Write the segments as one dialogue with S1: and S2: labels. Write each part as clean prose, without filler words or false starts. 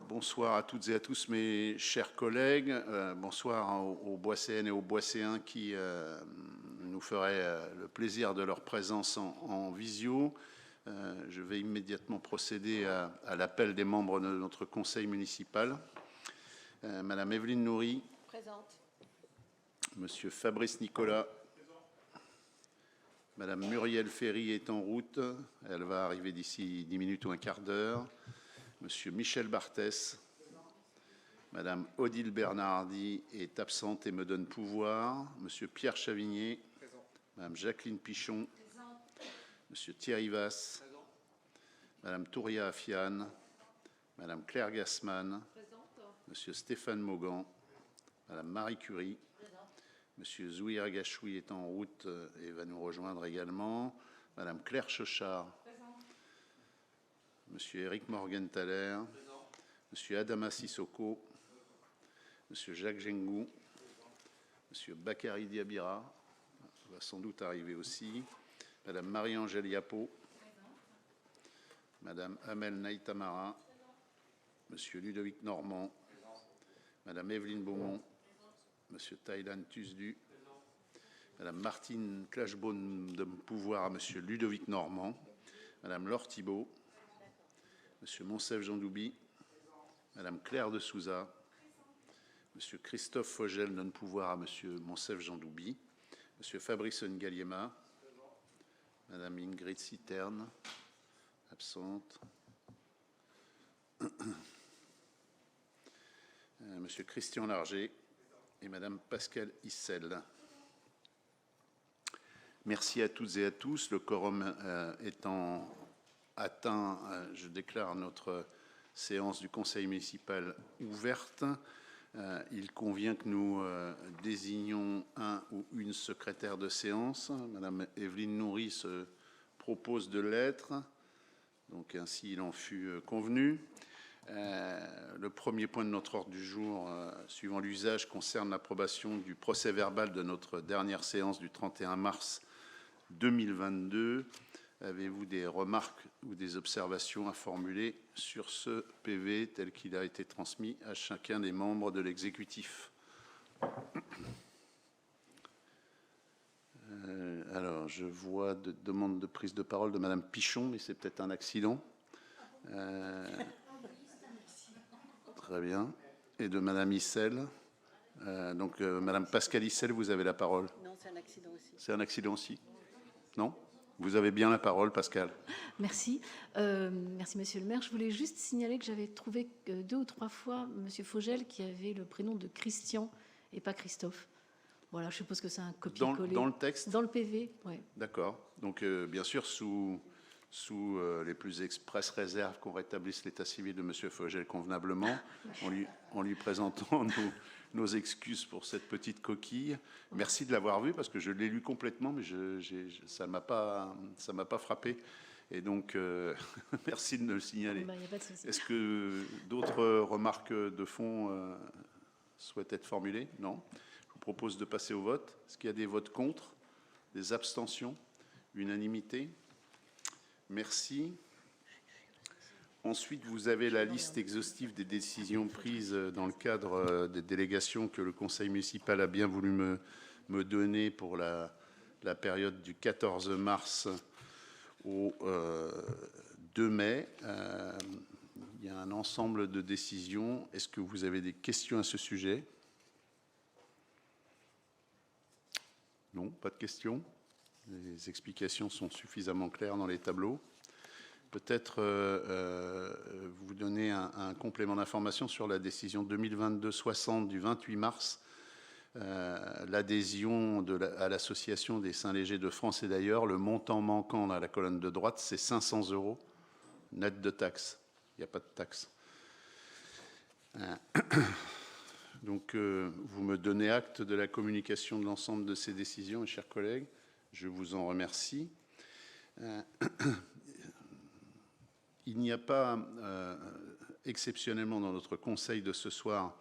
S1: Bonsoir à toutes et à tous mes chers collègues. Bonsoir aux Boisséennes et aux Boisséens qui nous feraient le plaisir de leur présence en visio. Je vais immédiatement procéder à l'appel des membres de notre conseil municipal. Madame Evelyne Noury.
S2: Présente.
S1: Monsieur Fabrice Nicolas. Madame Muriel Ferry est en route. Elle va arriver d'ici 10 minutes ou un quart d'heure. Monsieur Michel Barthès. Madame Odile Bernardi est absente et me donne pouvoir. Monsieur Pierre Chavigné. Présent. Madame Jacqueline Pichon. Présent. Monsieur Thierry Vasse. Présent. Madame Touria Afiane. Madame Claire Gassman. Présente. Monsieur Stéphane Maugan. Madame Marie Curie. Présent. Monsieur Zouir Gachoui est en route et va nous rejoindre également. Madame Claire Chauchard. Présent. Monsieur Éric Morgenthaler. Présent. Monsieur Adama Sissoko. Monsieur Jacques Gengou. Monsieur Bakary Diabira va sans doute arriver aussi. Madame Marie-Angèle Yapo. Madame Amel Naïtamara. Monsieur Ludovic Normand. Madame Evelyne Beaumont. Monsieur Thaïlan Tusdu. Madame Martine Clashbone de pouvoir à Monsieur Ludovic Normand. Madame Laure Thibault. Monsieur Monsef Jandoubi. Madame Claire de Souza. Monsieur Christophe Fogel donne pouvoir à Monsieur Monsef Jandoubi. Monsieur Fabrice Ngaliema. Madame Ingrid Citerne, absente. Monsieur Christian Larger et Madame Pascale Issel. Merci à toutes et à tous. Le quorum étant atteint, je déclare notre séance du Conseil municipal ouverte. Il convient que nous désignions un ou une secrétaire de séance. Madame Evelyne Noury se propose de l'être. Donc ainsi il en fut convenu. Le premier point de notre ordre du jour, suivant l'usage, concerne l'approbation du procès-verbal de notre dernière séance du 31 mars 2022. Avez-vous des remarques ou des observations à formuler sur ce PV tel qu'il a été transmis à chacun des membres de l'exécutif? Alors, je vois de demandes de prise de parole de Madame Pichon, mais c'est peut-être un accident. Très bien. Et de Madame Issel. Madame Pascale Issel, vous avez la parole.
S2: Non, c'est un accident aussi.
S1: C'est un accident aussi? Non? Vous avez bien la parole, Pascal.
S3: Merci. Merci, Monsieur le maire. Je voulais juste signaler que j'avais trouvé 2 ou 3 fois Monsieur Fogel qui avait le prénom de Christian et pas Christophe. Voilà, je suppose que c'est un copier-coller.
S1: Dans le texte?
S3: Dans le PV, oui.
S1: D'accord. Donc, bien sûr, sous les plus expresses réserves qu'on rétablisse l'état civil de Monsieur Fogel convenablement, en lui présentant nos excuses pour cette petite coquille. Merci de l'avoir vu parce que je l'ai lu complètement, mais ça m'a pas frappé. Et donc, merci de me le signaler.
S3: Ben, y a pas de souci.
S1: Est-ce que d'autres remarques de fond souhaitent être formulées? Non. Je vous propose de passer au vote. Est-ce qu'il y a des votes contre, des abstentions, unanimité? Merci. Ensuite, vous avez la liste exhaustive des décisions prises dans le cadre des délégations que le Conseil municipal a bien voulu me donner pour la période du 14 mars au 2 mai. Il y a un ensemble de décisions. Est-ce que vous avez des questions à ce sujet? Non, pas de questions. Les explications sont suffisamment claires dans les tableaux. Peut-être vous donner un complément d'information sur la décision 2022-60 du 28 mars, l'adhésion à l'association des Saint-Léger de France et d'ailleurs. Le montant manquant à la colonne de droite, c'est 500 € net de taxes. Il n'y a pas de taxes. Donc, vous me donnez acte de la communication de l'ensemble de ces décisions, mes chers collègues. Je vous en remercie. Il n'y a pas, exceptionnellement dans notre conseil de ce soir,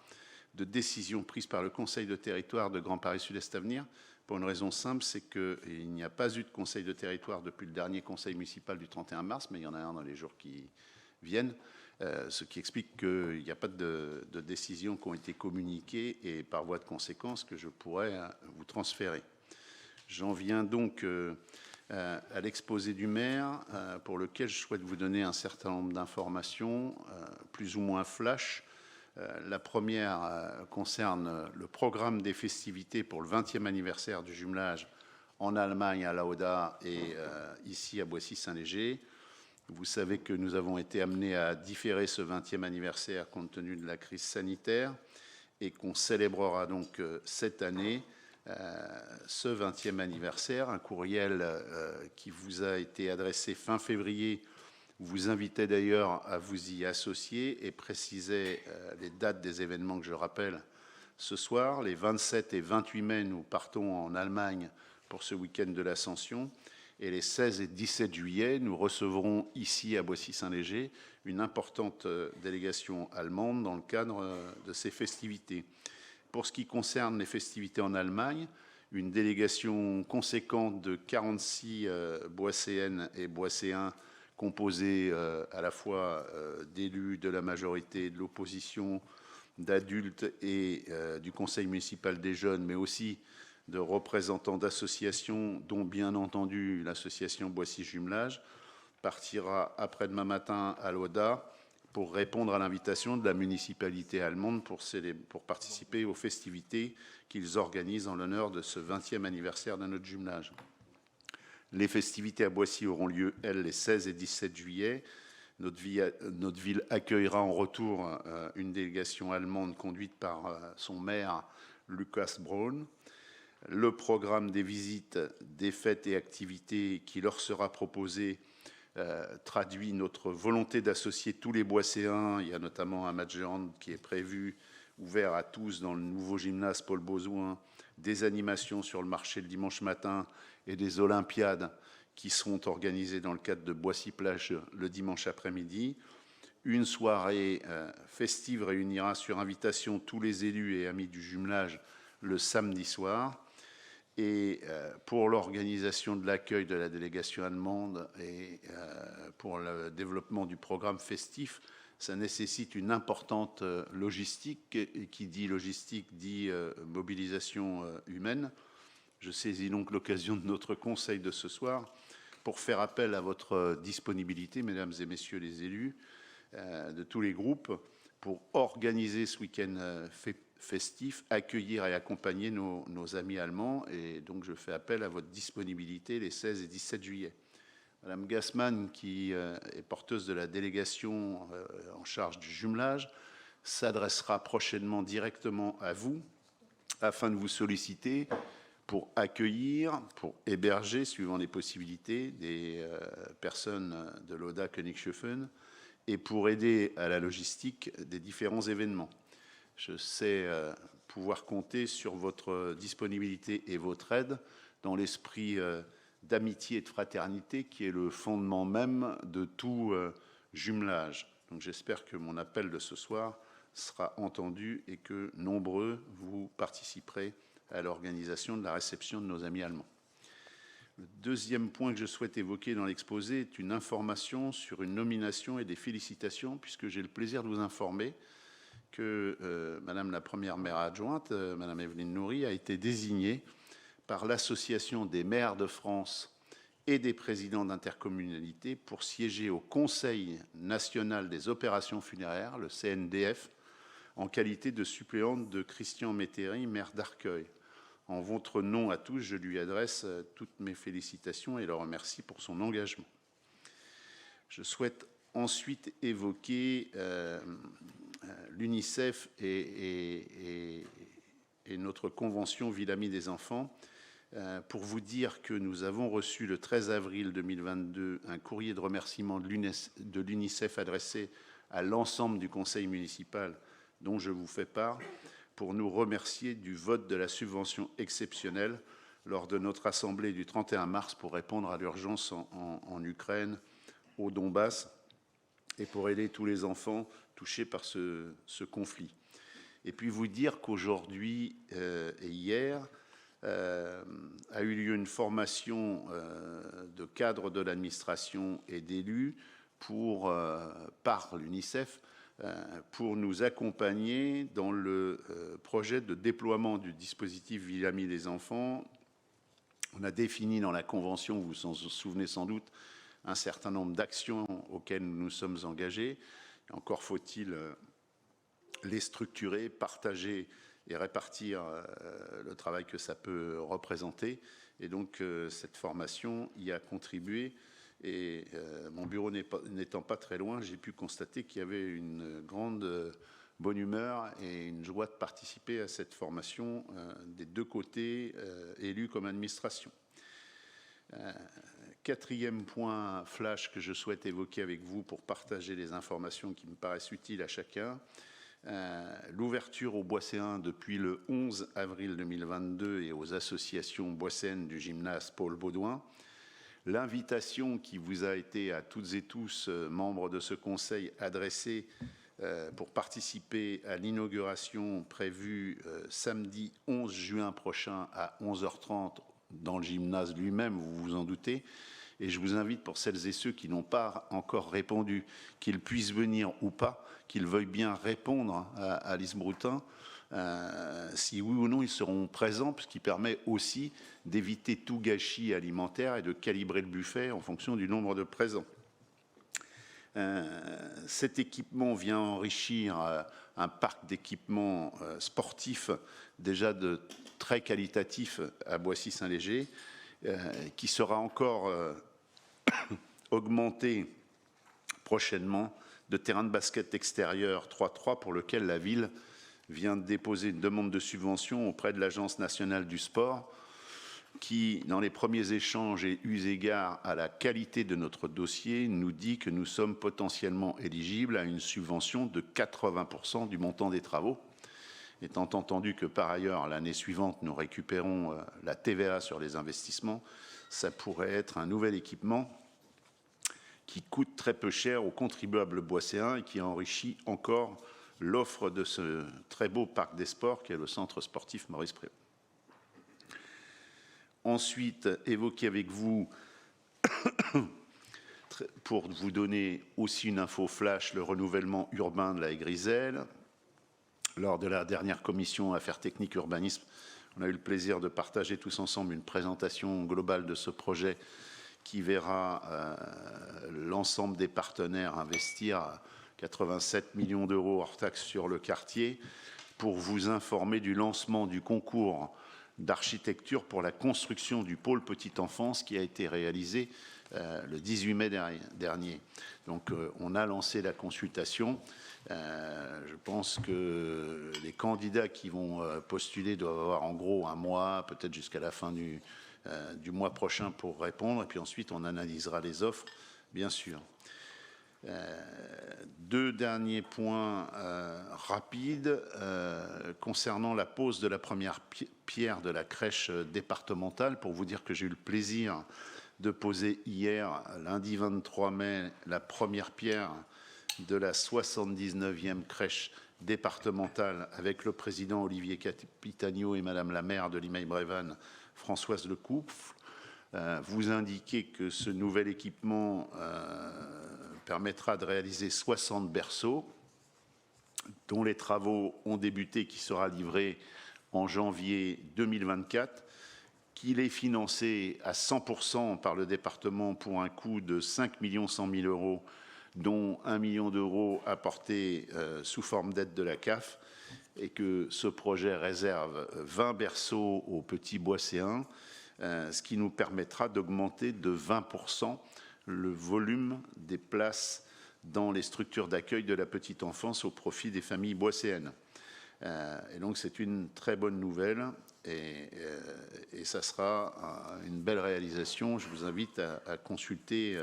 S1: de décision prise par le Conseil de territoire de Grand Paris Sud-Est Avenir, pour une raison simple, c'est qu'il n'y a pas eu de conseil de territoire depuis le dernier conseil municipal du 31 mars, mais il y en a un dans les jours qui viennent, ce qui explique qu'il n'y a pas de décisions qui ont été communiquées et par voie de conséquence que je pourrais vous transférer. J'en viens donc à l'exposé du maire, pour lequel je souhaite vous donner un certain nombre d'informations, plus ou moins flash. La première concerne le programme des festivités pour le 20e anniversaire du jumelage en Allemagne, à Lauda, et ici à Boissy-Saint-Léger. Vous savez que nous avons été amenés à différer ce 20e anniversaire compte tenu de la crise sanitaire et qu'on célébrera donc cette année ce 20e anniversaire. Un courriel qui vous a été adressé fin février vous invitait d'ailleurs à vous y associer et précisait les dates des événements que je rappelle ce soir. Les 27 et 28 mai, nous partons en Allemagne pour ce week-end de l'Ascension. Et les 16 et 17 juillet, nous recevrons ici à Boissy-Saint-Léger une importante délégation allemande dans le cadre de ces festivités. Pour ce qui concerne les festivités en Allemagne, une délégation conséquente de 46 Boisséennes et Boisséens composée à la fois d'élus de la majorité, de l'opposition, d'adultes et du conseil municipal des jeunes, mais aussi de représentants d'associations, dont bien entendu l'association Boissy Jumelage, partira après-demain matin à Lauda pour répondre à l'invitation de la municipalité allemande pour participer aux festivités qu'ils organisent en l'honneur de ce 20e anniversaire de notre jumelage. Les festivités à Boissy auront lieu, elles, les 16 et 17 juillet. Notre ville accueillera en retour une délégation allemande conduite par son maire, Lukas Braun. Le programme des visites, des fêtes et activités qui leur sera proposé traduit notre volonté d'associer tous les Boisséens. Il y a notamment un match de hand qui est prévu, ouvert à tous dans le nouveau gymnase Paul Bauzouin, des animations sur le marché le dimanche matin et des olympiades qui seront organisées dans le cadre de Boissy-Plage le dimanche après-midi. Une soirée festive réunira sur invitation tous les élus et amis du jumelage le samedi soir. Et pour l'organisation de l'accueil de la délégation allemande et pour le développement du programme festif, ça nécessite une importante logistique. Et qui dit logistique dit mobilisation humaine. Je saisis donc l'occasion de notre conseil de ce soir pour faire appel à votre disponibilité, mesdames et messieurs les élus de tous les groupes, pour organiser ce week-end festif, accueillir et accompagner nos amis allemands. Et donc, je fais appel à votre disponibilité les 16 et 17 juillet. Madame Gassmann, qui est porteuse de la délégation en charge du jumelage, s'adressera prochainement directement à vous afin de vous solliciter pour accueillir, pour héberger, suivant les possibilités, des personnes de l'Oda Königshofen et pour aider à la logistique des différents événements. Je sais pouvoir compter sur votre disponibilité et votre aide dans l'esprit d'amitié et de fraternité qui est le fondement même de tout jumelage. Donc j'espère que mon appel de ce soir sera entendu et que nombreux vous participerez à l'organisation de la réception de nos amis allemands. Le deuxième point que je souhaite évoquer dans l'exposé est une information sur une nomination et des félicitations, puisque j'ai le plaisir de vous informer que Madame la première maire adjointe, Madame Evelyne Noury, a été désignée par l'Association des maires de France et des présidents d'intercommunalités pour siéger au Conseil national des opérations funéraires, le CNDF, en qualité de suppléante de Christian Métairie, maire d'Arcueil. En votre nom à tous, je lui adresse toutes mes félicitations et le remercie pour son engagement. Je souhaite ensuite évoquer l'UNICEF et notre convention Ville Amie des enfants, pour vous dire que nous avons reçu le 13 avril 2022 un courrier de remerciement de l'UNICEF adressé à l'ensemble du conseil municipal dont je vous fais part, pour nous remercier du vote de la subvention exceptionnelle lors de notre assemblée du 31 mars pour répondre à l'urgence en Ukraine, au Donbass, et pour aider tous les enfants touchés par ce conflit. Et puis vous dire qu'aujourd'hui et hier a eu lieu une formation de cadres de l'administration et d'élus par l'UNICEF pour nous accompagner dans le projet de déploiement du dispositif Ville Amie des enfants. On a défini dans la Convention, vous vous en souvenez sans doute, un certain nombre d'actions auxquelles nous nous sommes engagés. Encore faut-il les structurer, partager et répartir le travail que ça peut représenter. Et donc, cette formation y a contribué. Et mon bureau n'étant pas très loin, j'ai pu constater qu'il y avait une grande bonne humeur et une joie de participer à cette formation des deux côtés, élus comme administration. Quatrième point flash que je souhaite évoquer avec vous pour partager les informations qui me paraissent utiles à chacun. L'ouverture aux Boisséens depuis le 11 avril 2022 et aux associations boisséennes du gymnase Paul Baudouin. L'invitation qui vous a été à toutes et tous, membres de ce conseil, adressée pour participer à l'inauguration prévue samedi 11 juin prochain à 11h30 dans le gymnase lui-même, vous vous en doutez. Et je vous invite, pour celles et ceux qui n'ont pas encore répondu, qu'ils puissent venir ou pas, qu'ils veuillent bien répondre à Alice Broutin, si oui ou non ils seront présents, ce qui permet aussi d'éviter tout gâchis alimentaire et de calibrer le buffet en fonction du nombre de présents. Cet équipement vient enrichir un parc d'équipements sportifs déjà de très qualitatif à Boissy-Saint-Léger, qui sera encore augmenté prochainement de terrain de basket extérieur 3-3 pour lequel la ville vient de déposer une demande de subvention auprès de l'Agence nationale du sport qui, dans les premiers échanges et eu égard à la qualité de notre dossier, nous dit que nous sommes potentiellement éligibles à une subvention de 80% du montant des travaux. Étant entendu que par ailleurs, l'année suivante, nous récupérons la TVA sur les investissements, ça pourrait être un nouvel équipement qui coûte très peu cher aux contribuables boisséens et qui enrichit encore l'offre de ce très beau parc des sports qu'est le centre sportif Maurice Prévost. Ensuite, évoquer avec vous, pour vous donner aussi une info flash, le renouvellement urbain de la Griselle. Lors de la dernière commission Affaires techniques urbanisme, on a eu le plaisir de partager tous ensemble une présentation globale de ce projet qui verra l'ensemble des partenaires investir 87 millions d'euros hors taxe sur le quartier pour vous informer du lancement du concours d'architecture pour la construction du pôle petite enfance qui a été réalisé le 18 mai dernier. Donc on a lancé la consultation. Je pense que les candidats qui vont postuler doivent avoir en gros un mois, peut-être jusqu'à la fin du mois prochain pour répondre. Et puis ensuite, on analysera les offres, bien sûr. Deux derniers points rapides concernant la pose de la première pierre de la crèche départementale. Pour vous dire que j'ai eu le plaisir de poser hier, lundi 23 mai, la première pierre de la 79e crèche départementale avec le président Olivier Capitagno et madame la maire de Limeil-Brévannes, Françoise Lecouffle. Vous indiquez que ce nouvel équipement permettra de réaliser 60 berceaux dont les travaux ont débuté, qui sera livré en janvier 2024, qu'il est financé à 100% par le département pour un coût de 5 100 000 euros, dont 1 million d'euros apportés sous forme d'aide de la CAF, et que ce projet réserve 20 berceaux aux petits boisséens, ce qui nous permettra d'augmenter de 20% le volume des places dans les structures d'accueil de la petite enfance au profit des familles boisséennes. Et donc c'est une très bonne nouvelle et ça sera une belle réalisation. Je vous invite à consulter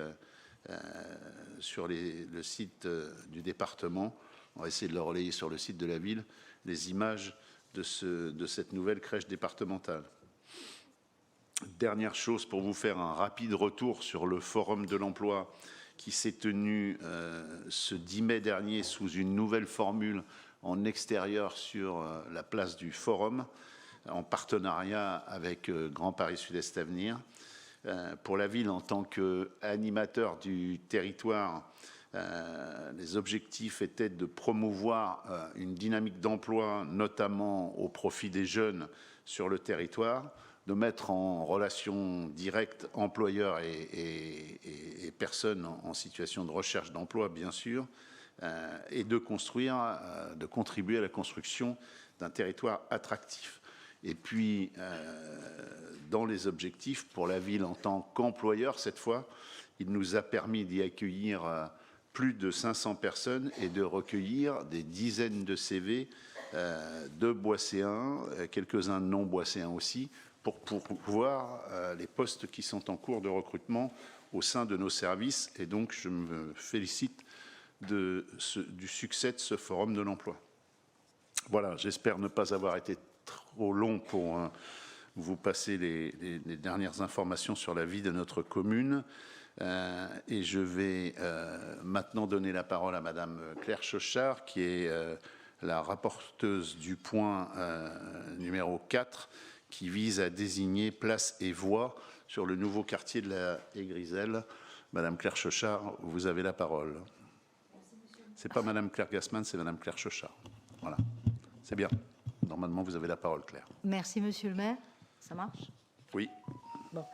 S1: sur le site du département, on va essayer de le relayer sur le site de la ville, les images de cette nouvelle crèche départementale. Dernière chose pour vous faire un rapide retour sur le forum de l'emploi qui s'est tenu ce 10 mai dernier sous une nouvelle formule en extérieur sur la place du forum en partenariat avec Grand Paris Sud-Est Avenir. Pour la ville, en tant qu'animateur du territoire, les objectifs étaient de promouvoir une dynamique d'emploi, notamment au profit des jeunes sur le territoire, de mettre en relation directe employeurs et personnes en situation de recherche d'emploi, bien sûr, et de contribuer à la construction d'un territoire attractif. Et puis, dans les objectifs, pour la ville en tant qu'employeur, cette fois, il nous a permis d'y accueillir plus de 500 personnes et de recueillir des dizaines de CV de boisséens, quelques-uns non boisséens aussi, pour pouvoir les postes qui sont en cours de recrutement au sein de nos services. Et donc, je me félicite du succès de ce forum de l'emploi. Voilà, j'espère ne pas avoir été trop long pour vous passer les dernières informations sur la vie de notre commune. Et je vais maintenant donner la parole à Madame Claire Chauchard, qui est la rapporteuse du point numéro 4, qui vise à désigner place et voie sur le nouveau quartier de la Haie-Griselle. Madame Claire Chauchard, vous avez la parole. C'est pas Madame Claire Gassman, c'est Madame Claire Chauchard. Voilà, c'est bien. Normalement, vous avez la parole, Claire.
S2: Merci, Monsieur le maire. Ça marche?
S1: Oui.
S2: Bon.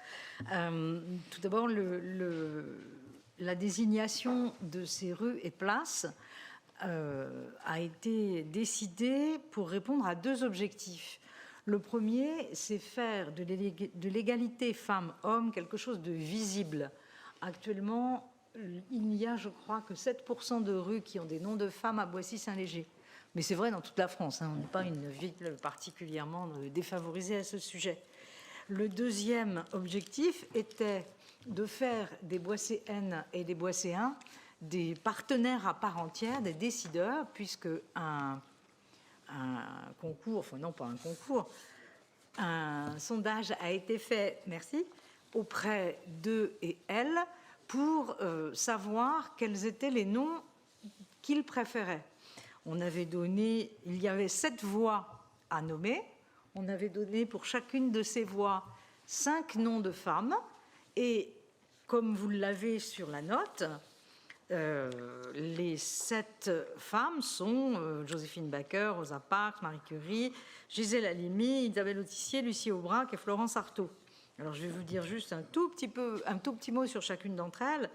S2: Tout d'abord, la désignation de ces rues et places a été décidée pour répondre à deux objectifs. Le premier, c'est faire de l'égalité femmes-hommes quelque chose de visible. Actuellement, il n'y a, je crois, que 7% de rues qui ont des noms de femmes à Boissy-Saint-Léger. Mais c'est vrai dans toute la France, hein, on n'est pas une ville particulièrement défavorisée à ce sujet. Le deuxième objectif était de faire des Boisséennes et des Boisséens des partenaires à part entière, des décideurs, puisque un concours, enfin non pas un concours, un sondage a été fait, merci, auprès d'eux et elles pour savoir quels étaient les noms qu'ils préféraient. On avait donné, il y avait 7 voix à nommer. On avait donné pour chacune de ces voix 5 noms de femmes. Et comme vous l'avez sur la note, les 7 femmes sont Joséphine Baker, Rosa Parks, Marie Curie, Gisèle Halimi, Isabelle Autissier, Lucie Aubrac et Florence Artaud. Alors, je vais vous dire juste un tout petit mot sur chacune d'entre elles.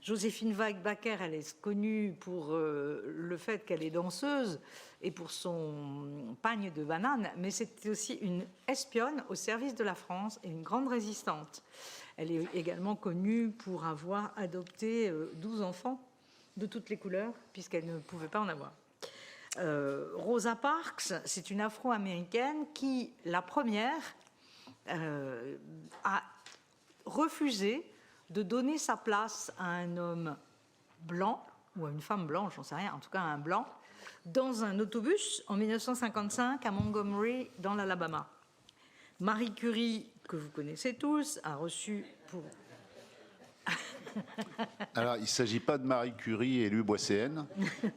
S2: Joséphine Baker, elle est connue pour le fait qu'elle est danseuse et pour son pagne de banane, mais c'est aussi une espionne au service de la France et une grande résistante. Elle est également connue pour avoir adopté 12 enfants de toutes les couleurs, puisqu'elle ne pouvait pas en avoir. Rosa Parks, c'est une Afro-américaine qui, la première, a refusé de donner sa place à un homme blanc, ou à une femme blanche, j'en sais rien, en tout cas à un blanc, dans un autobus en 1955 à Montgomery, dans l'Alabama. Marie Curie, que vous connaissez tous, a reçu pour...
S1: Alors, il ne s'agit pas de Marie Curie élue boisséenne,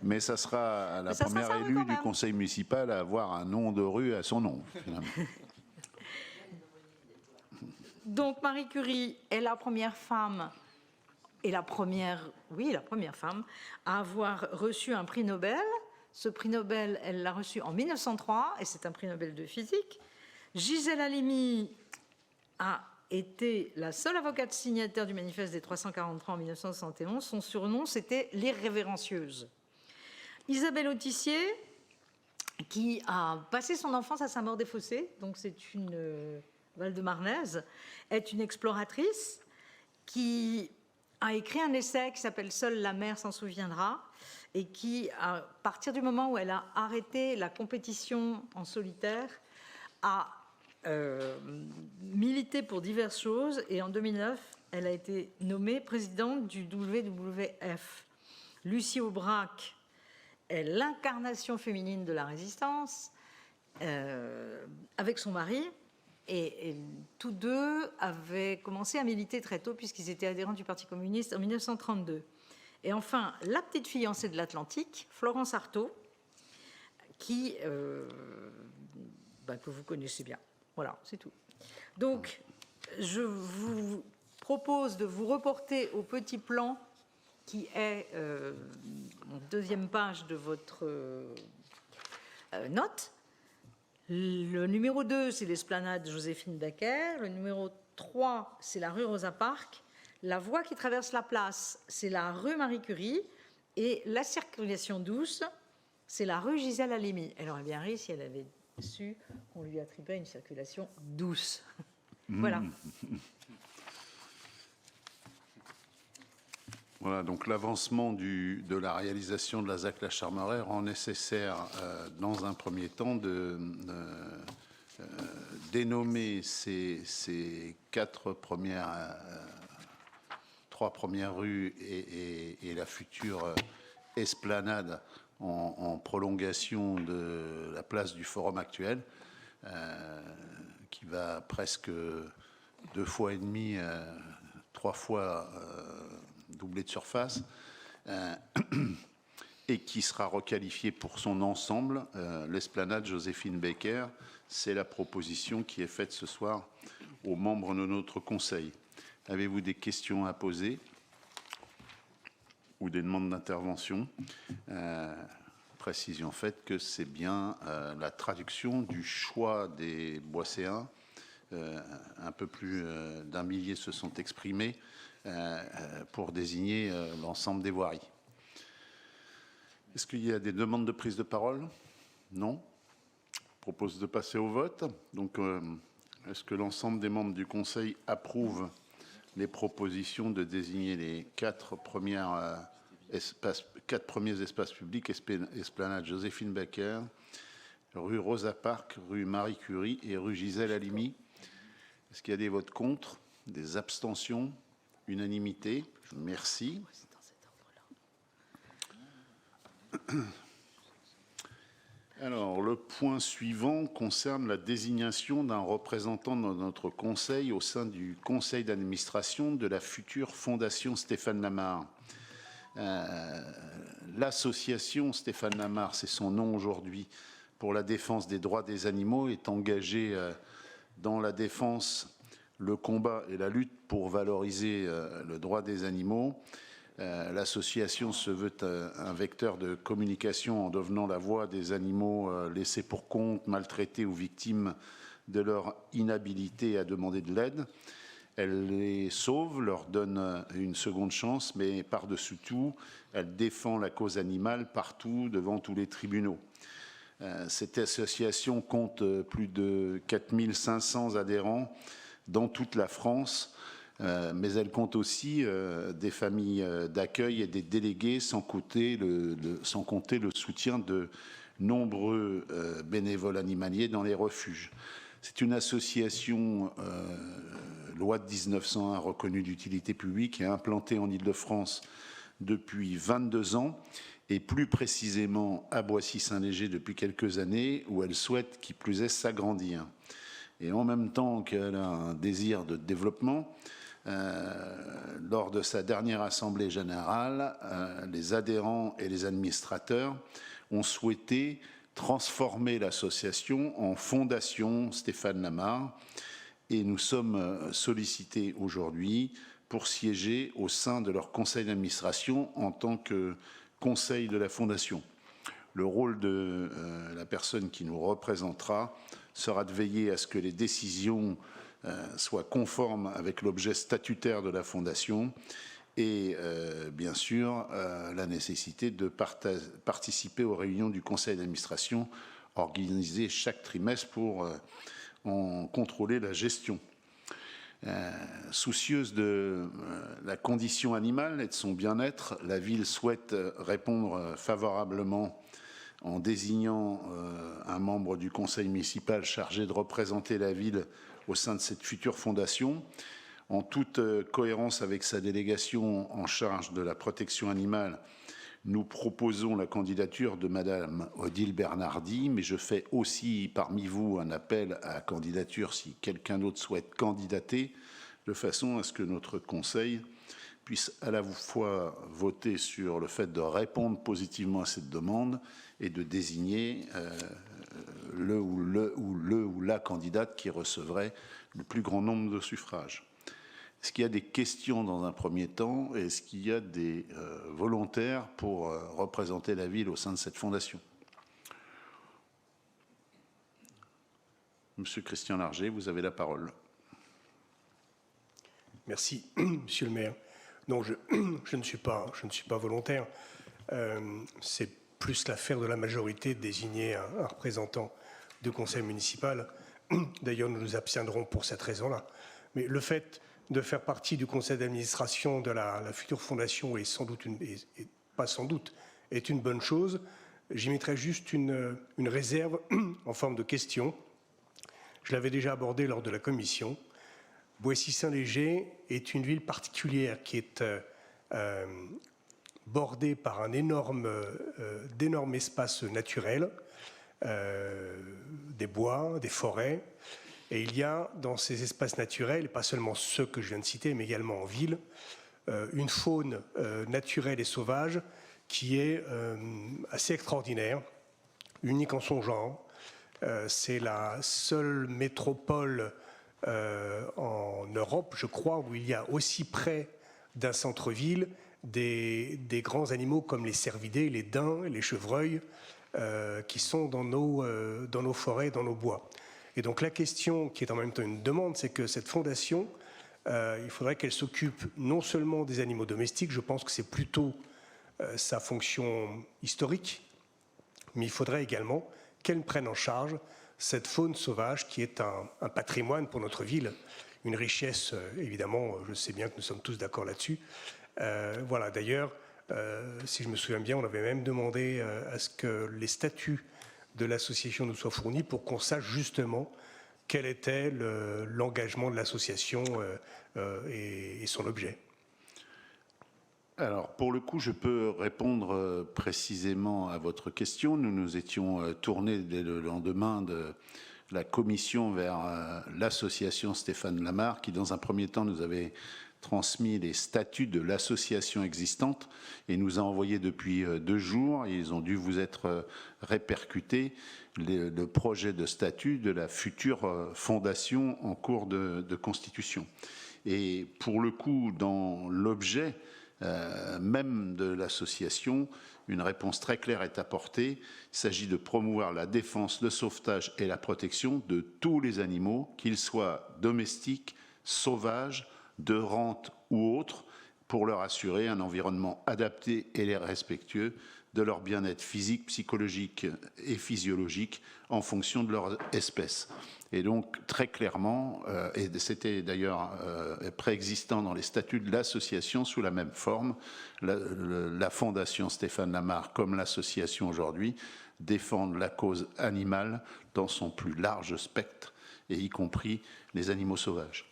S1: mais ça sera la première élue du conseil municipal à avoir un nom de rue à son nom, finalement.
S2: Donc Marie Curie est la première femme, et la première femme à avoir reçu un prix Nobel. Ce prix Nobel, elle l'a reçu en 1903, et c'est un prix Nobel de physique. Gisèle Halimi a été la seule avocate signataire du manifeste des 343 en 1971. Son surnom, c'était l'irrévérencieuse. Isabelle Autissier, qui a passé son enfance à Saint-Maur-des-Fossés, donc c'est une Val-de-Marnaise, est une exploratrice qui a écrit un essai qui s'appelle « Seule la mer s'en souviendra » et qui, à partir du moment où elle a arrêté la compétition en solitaire, a milité pour diverses choses, et en 2009, elle a été nommée présidente du WWF. Lucie Aubrac est l'incarnation féminine de la résistance, avec son mari, et tous deux avaient commencé à militer très tôt, puisqu'ils étaient adhérents du Parti communiste en 1932. Et enfin, la petite fiancée de l'Atlantique, Florence Artaud, que vous connaissez bien. Voilà, c'est tout. Donc, je vous propose de vous reporter au petit plan qui est en deuxième page de votre note. Le numéro 2, c'est l'esplanade Joséphine Baker. Le numéro 3, c'est la rue Rosa Parks. La voie qui traverse la place, c'est la rue Marie Curie. Et la circulation douce, c'est la rue Gisèle Halimi. Elle aurait bien ri si elle avait su qu'on lui attribuait une circulation douce. Voilà.
S1: Voilà, donc l'avancement de la réalisation de la ZAC-La Charmeraie rend nécessaire, dans un premier temps, de dénommer ces trois premières rues et la future esplanade en prolongation de la place du Forum actuel, qui va presque 2 fois et demi, 3 fois doublé de surface, et qui sera requalifié pour son ensemble, l'esplanade Joséphine Baker. C'est la proposition qui est faite ce soir aux membres de notre conseil. Avez-vous des questions à poser ou des demandes d'intervention? Précision faite que c'est bien la traduction du choix des Boisséens. Un peu plus d'un millier se sont exprimés pour désigner l'ensemble des voiries. Est-ce qu'il y a des demandes de prise de parole? Non. Je propose de passer au vote. Donc, est-ce que l'ensemble des membres du Conseil approuvent les propositions de désigner les 4 premiers espaces publics, esplanade Joséphine Baker, rue Rosa Parks, rue Marie Curie et rue Gisèle Halimi? Est-ce qu'il y a des votes contre, des abstentions? Unanimité. Merci. Alors, le point suivant concerne la désignation d'un représentant de notre conseil au sein du conseil d'administration de la future Fondation Stéphane Lamar. L'association Stéphane Lamar, c'est son nom aujourd'hui, pour la défense des droits des animaux, est engagée dans la défense, le combat et la lutte pour valoriser le droit des animaux. L'association se veut un vecteur de communication en devenant la voix des animaux laissés pour compte, maltraités ou victimes de leur inhabilité à demander de l'aide. Elle les sauve, leur donne une seconde chance, mais par-dessus tout, elle défend la cause animale partout, devant tous les tribunaux. Cette association compte plus de 4500 adhérents dans toute la France, mais elle compte aussi des familles d'accueil et des délégués, sans compter le soutien de nombreux bénévoles animaliers dans les refuges. C'est une association, loi de 1901, reconnue d'utilité publique et implantée en Île-de-France depuis 22 ans, et plus précisément à Boissy-Saint-Léger depuis quelques années, où elle souhaite, qui plus est, s'agrandir. Et en même temps qu'elle a un désir de développement, lors de sa dernière assemblée générale, les adhérents et les administrateurs ont souhaité transformer l'association en Fondation Stéphane Lamar, et nous sommes sollicités aujourd'hui pour siéger au sein de leur conseil d'administration en tant que conseil de la Fondation. Le rôle de la personne qui nous représentera sera de veiller à ce que les décisions soient conformes avec l'objet statutaire de la Fondation et, bien sûr, la nécessité de participer aux réunions du conseil d'administration organisées chaque trimestre pour en contrôler la gestion. Soucieuse de la condition animale et de son bien-être, la ville souhaite répondre favorablement en désignant un membre du conseil municipal chargé de représenter la ville au sein de cette future fondation, en toute cohérence avec sa délégation en charge de la protection animale. Nous proposons la candidature de Madame Odile Bernardi, mais je fais aussi parmi vous un appel à candidature si quelqu'un d'autre souhaite candidater, de façon à ce que notre conseil puisse à la fois voter sur le fait de répondre positivement à cette demande et de désigner le ou la candidate qui recevrait le plus grand nombre de suffrages. Est-ce qu'il y a des questions dans un premier temps? Est-ce qu'il y a des volontaires pour représenter la ville au sein de cette fondation? Monsieur Christian Larger, vous avez la parole.
S4: Merci, Monsieur le maire. Non, je ne suis pas volontaire. C'est plus l'affaire de la majorité de désigner un représentant du conseil municipal. D'ailleurs, nous nous abstiendrons pour cette raison-là. Mais le fait de faire partie du conseil d'administration de la future fondation est sans doute, est une bonne chose. J'y mettrai juste une réserve en forme de question. Je l'avais déjà abordé lors de la commission. Boissy-Saint-Léger est une ville particulière qui est bordée par un d'énormes espaces naturels, des bois, des forêts. Et il y a dans ces espaces naturels, et pas seulement ceux que je viens de citer, mais également en ville, une faune naturelle et sauvage qui est assez extraordinaire, unique en son genre. C'est la seule métropole en Europe, je crois, où il y a aussi près d'un centre-ville des grands animaux comme les cervidés, les daims, les chevreuils, qui sont dans nos forêts, dans nos bois. Et donc la question, qui est en même temps une demande, c'est que cette fondation, il faudrait qu'elle s'occupe non seulement des animaux domestiques, je pense que c'est plutôt sa fonction historique, mais il faudrait également qu'elle prenne en charge cette faune sauvage qui est un patrimoine pour notre ville, une richesse, évidemment, je sais bien que nous sommes tous d'accord là-dessus. Voilà, d'ailleurs, si je me souviens bien, on avait même demandé à ce que les statuts de l'association nous soient fournis pour qu'on sache justement quel était l'engagement de l'association et son objet.
S1: Alors, pour le coup, je peux répondre précisément à votre question. Nous nous étions tournés dès le lendemain de la commission vers l'association Stéphane Lamar, qui, dans un premier temps, nous avait transmis les statuts de l'association existante et nous a envoyé depuis 2 jours. Ils ont dû vous être répercutés le projet de statut de la future fondation en cours de constitution. Et pour le coup, dans l'objet même de l'association, une réponse très claire est apportée. Il s'agit de promouvoir la défense, le sauvetage et la protection de tous les animaux, qu'ils soient domestiques, sauvages, de rente ou autres, pour leur assurer un environnement adapté et respectueux de leur bien-être physique, psychologique et physiologique en fonction de leur espèce. Et donc, très clairement, et c'était d'ailleurs préexistant dans les statuts de l'association sous la même forme, la Fondation Stéphane Lamar, comme l'association aujourd'hui, défendent la cause animale dans son plus large spectre, et y compris les animaux sauvages.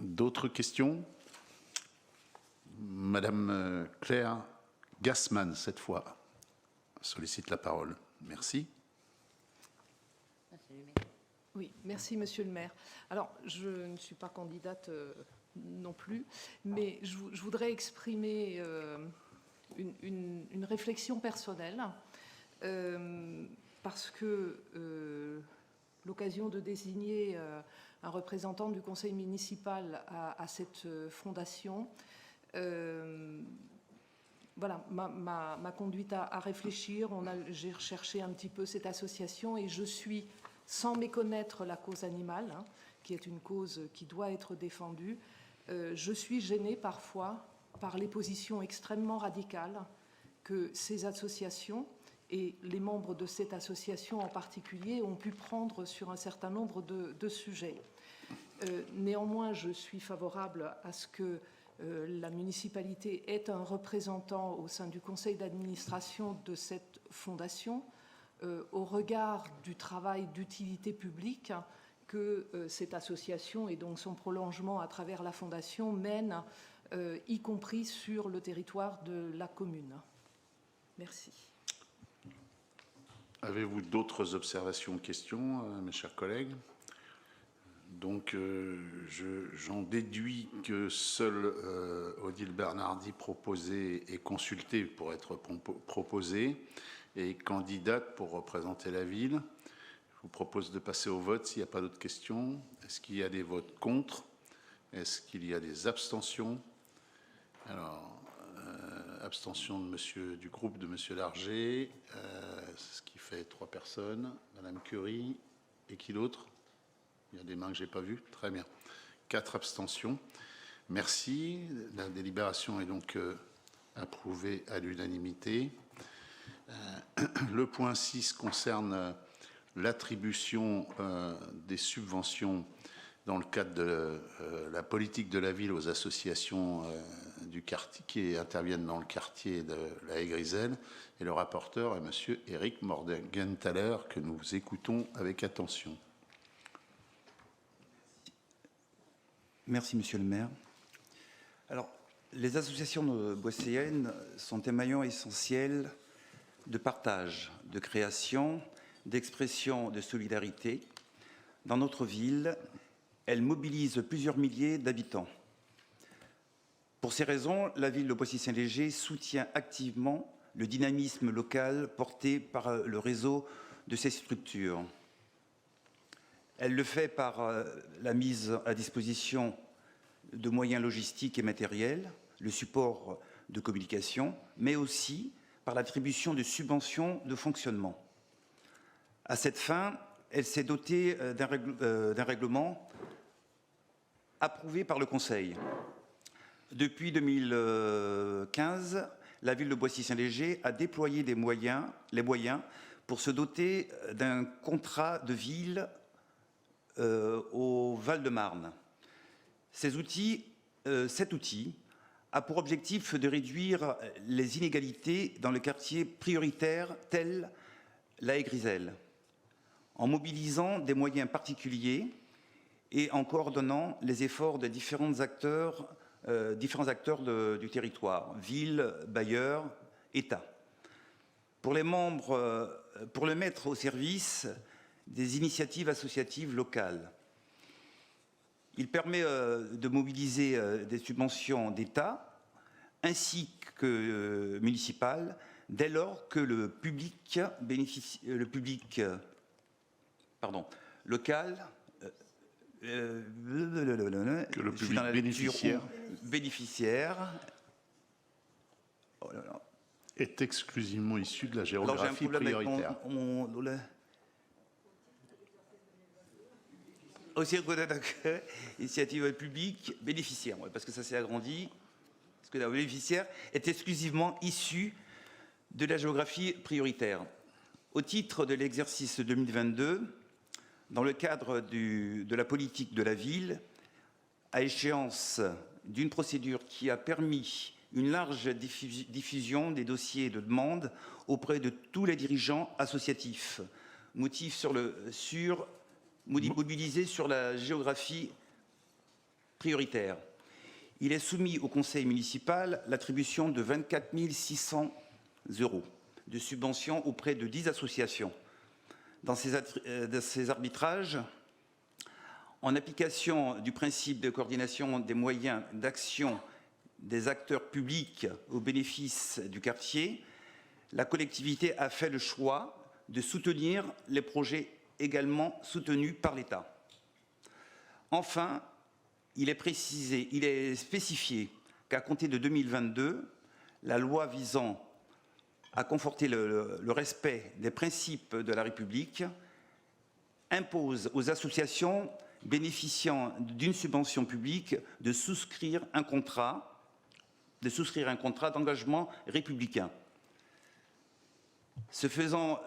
S1: D'autres questions? Madame Claire Gassman, cette fois, sollicite la parole. Merci.
S5: Oui, merci Monsieur le maire. Alors, je ne suis pas candidate non plus, mais je voudrais exprimer une réflexion personnelle parce que l'occasion de désigner un représentant du conseil municipal à cette fondation voilà, m'a conduite à réfléchir. J'ai recherché un petit peu cette association et je suis, sans méconnaître la cause animale, hein, qui est une cause qui doit être défendue, je suis gênée parfois par les positions extrêmement radicales que ces associations et les membres de cette association en particulier ont pu prendre sur un certain nombre de sujets. Néanmoins, je suis favorable à ce que la municipalité ait un représentant au sein du conseil d'administration de cette fondation au regard du travail d'utilité publique que cette association et donc son prolongement à travers la fondation mène, y compris sur le territoire de la commune. Merci.
S1: Avez-vous d'autres observations ou questions, mes chers collègues? Donc, j'en déduis que seul Odile Bernardi proposé et consulté pour être proposé et candidate pour représenter la ville. vous propose de passer au vote s'il n'y a pas d'autres questions. Est-ce qu'il y a des votes contre? Est-ce qu'il y a des abstentions? Alors, abstention du groupe de Monsieur Larger, ce qui fait 3 personnes. Madame Curie, et qui d'autre? Il y a des mains que je n'ai pas vues. Très bien. 4 abstentions. Merci. La délibération est donc approuvée à l'unanimité. Le point 6 concerne l'attribution des subventions dans le cadre de la politique de la ville aux associations du quartier qui interviennent dans le quartier de la Haie-Griselle. Et le rapporteur est monsieur Éric Morgenthaler, que nous écoutons avec attention.
S6: Merci, monsieur le maire. Alors, les associations de boisséennes sont un maillon essentiel de partage, de création, d'expression de solidarité. Dans notre ville, elles mobilisent plusieurs milliers d'habitants. Pour ces raisons, la ville de Boissy-Saint-Léger soutient activement le dynamisme local porté par le réseau de ces structures. Elle le fait par la mise à disposition de moyens logistiques et matériels, le support de communication, mais aussi par l'attribution de subventions de fonctionnement. À cette fin, elle s'est dotée d'un règlement approuvé par le Conseil. Depuis 2015, la ville de Boissy-Saint-Léger a déployé les moyens pour se doter d'un contrat de ville au Val-de-Marne. Cet outil a pour objectif de réduire les inégalités dans le quartier prioritaire tel la Haie-Griselle, en mobilisant des moyens particuliers et en coordonnant les efforts de différents acteurs du territoire, ville, bailleurs, État, pour le mettre au service des initiatives associatives locales. Il permet de mobiliser des subventions d'État ainsi que municipales dès lors que le public local bénéficiaire
S1: Est exclusivement issu de la géographie prioritaire.
S6: Aussi, initiative publique bénéficiaire, parce que ça s'est agrandi, parce que la bénéficiaire est exclusivement issue de la géographie prioritaire. Au titre de l'exercice 2022, dans le cadre de la politique de la ville, à échéance d'une procédure qui a permis une large diffusion des dossiers de demande auprès de tous les dirigeants associatifs, mobilisés sur la géographie prioritaire. Il est soumis au conseil municipal l'attribution de 24 600 € de subventions auprès de 10 associations. Dans ces arbitrages, en application du principe de coordination des moyens d'action des acteurs publics au bénéfice du quartier, la collectivité a fait le choix de soutenir les projets également soutenus par l'État. Enfin, il est spécifié qu'à compter de 2022, la loi visant à conforter le respect des principes de la République impose aux associations bénéficiant d'une subvention publique de souscrire un contrat d'engagement républicain. Ce faisant,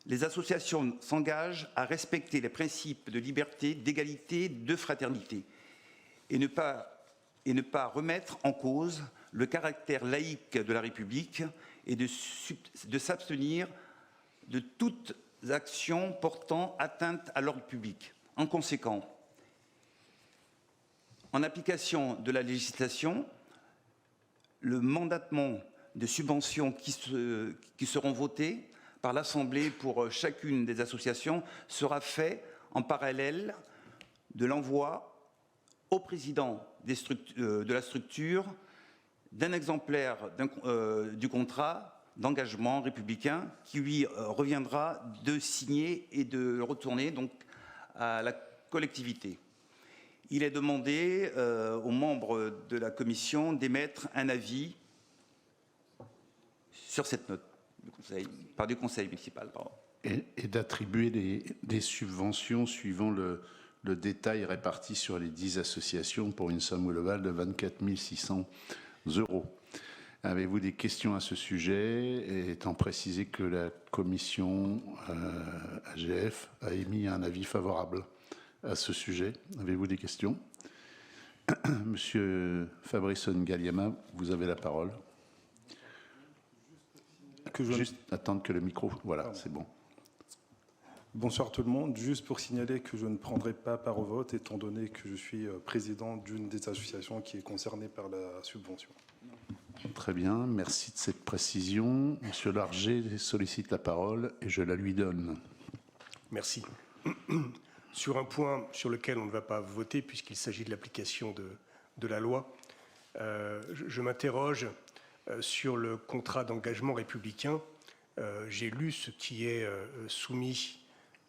S6: les associations s'engagent à respecter les principes de liberté, d'égalité, de fraternité et ne pas remettre en cause le caractère laïque de la République et de s'abstenir de toutes actions portant atteinte à l'ordre public. En conséquence, en application de la législation, le mandatement de subventions qui seront votées par l'Assemblée pour chacune des associations sera fait en parallèle de l'envoi au président de la structure d'un exemplaire du contrat d'engagement républicain qui lui reviendra de signer et de le retourner donc à la collectivité. Il est demandé aux membres de la commission d'émettre un avis sur cette note du conseil municipal. Pardon.
S1: Et d'attribuer des subventions suivant le détail réparti sur les 10 associations pour une somme globale de 24 600 €. Avez-vous des questions à ce sujet, étant précisé que la commission AGF a émis un avis favorable à ce sujet? Avez-vous des questions? Monsieur Fabrice Ngaliama, vous avez la parole. Juste attendre que le micro... Voilà, c'est bon.
S7: Bonsoir tout le monde. Juste pour signaler que je ne prendrai pas part au vote, étant donné que je suis président d'une des associations qui est concernée par la subvention.
S1: Très bien, merci de cette précision. Monsieur Larger sollicite la parole et je la lui donne.
S4: Merci. Sur un point sur lequel on ne va pas voter, puisqu'il s'agit de l'application de la loi, je m'interroge sur le contrat d'engagement républicain. J'ai lu ce qui est soumis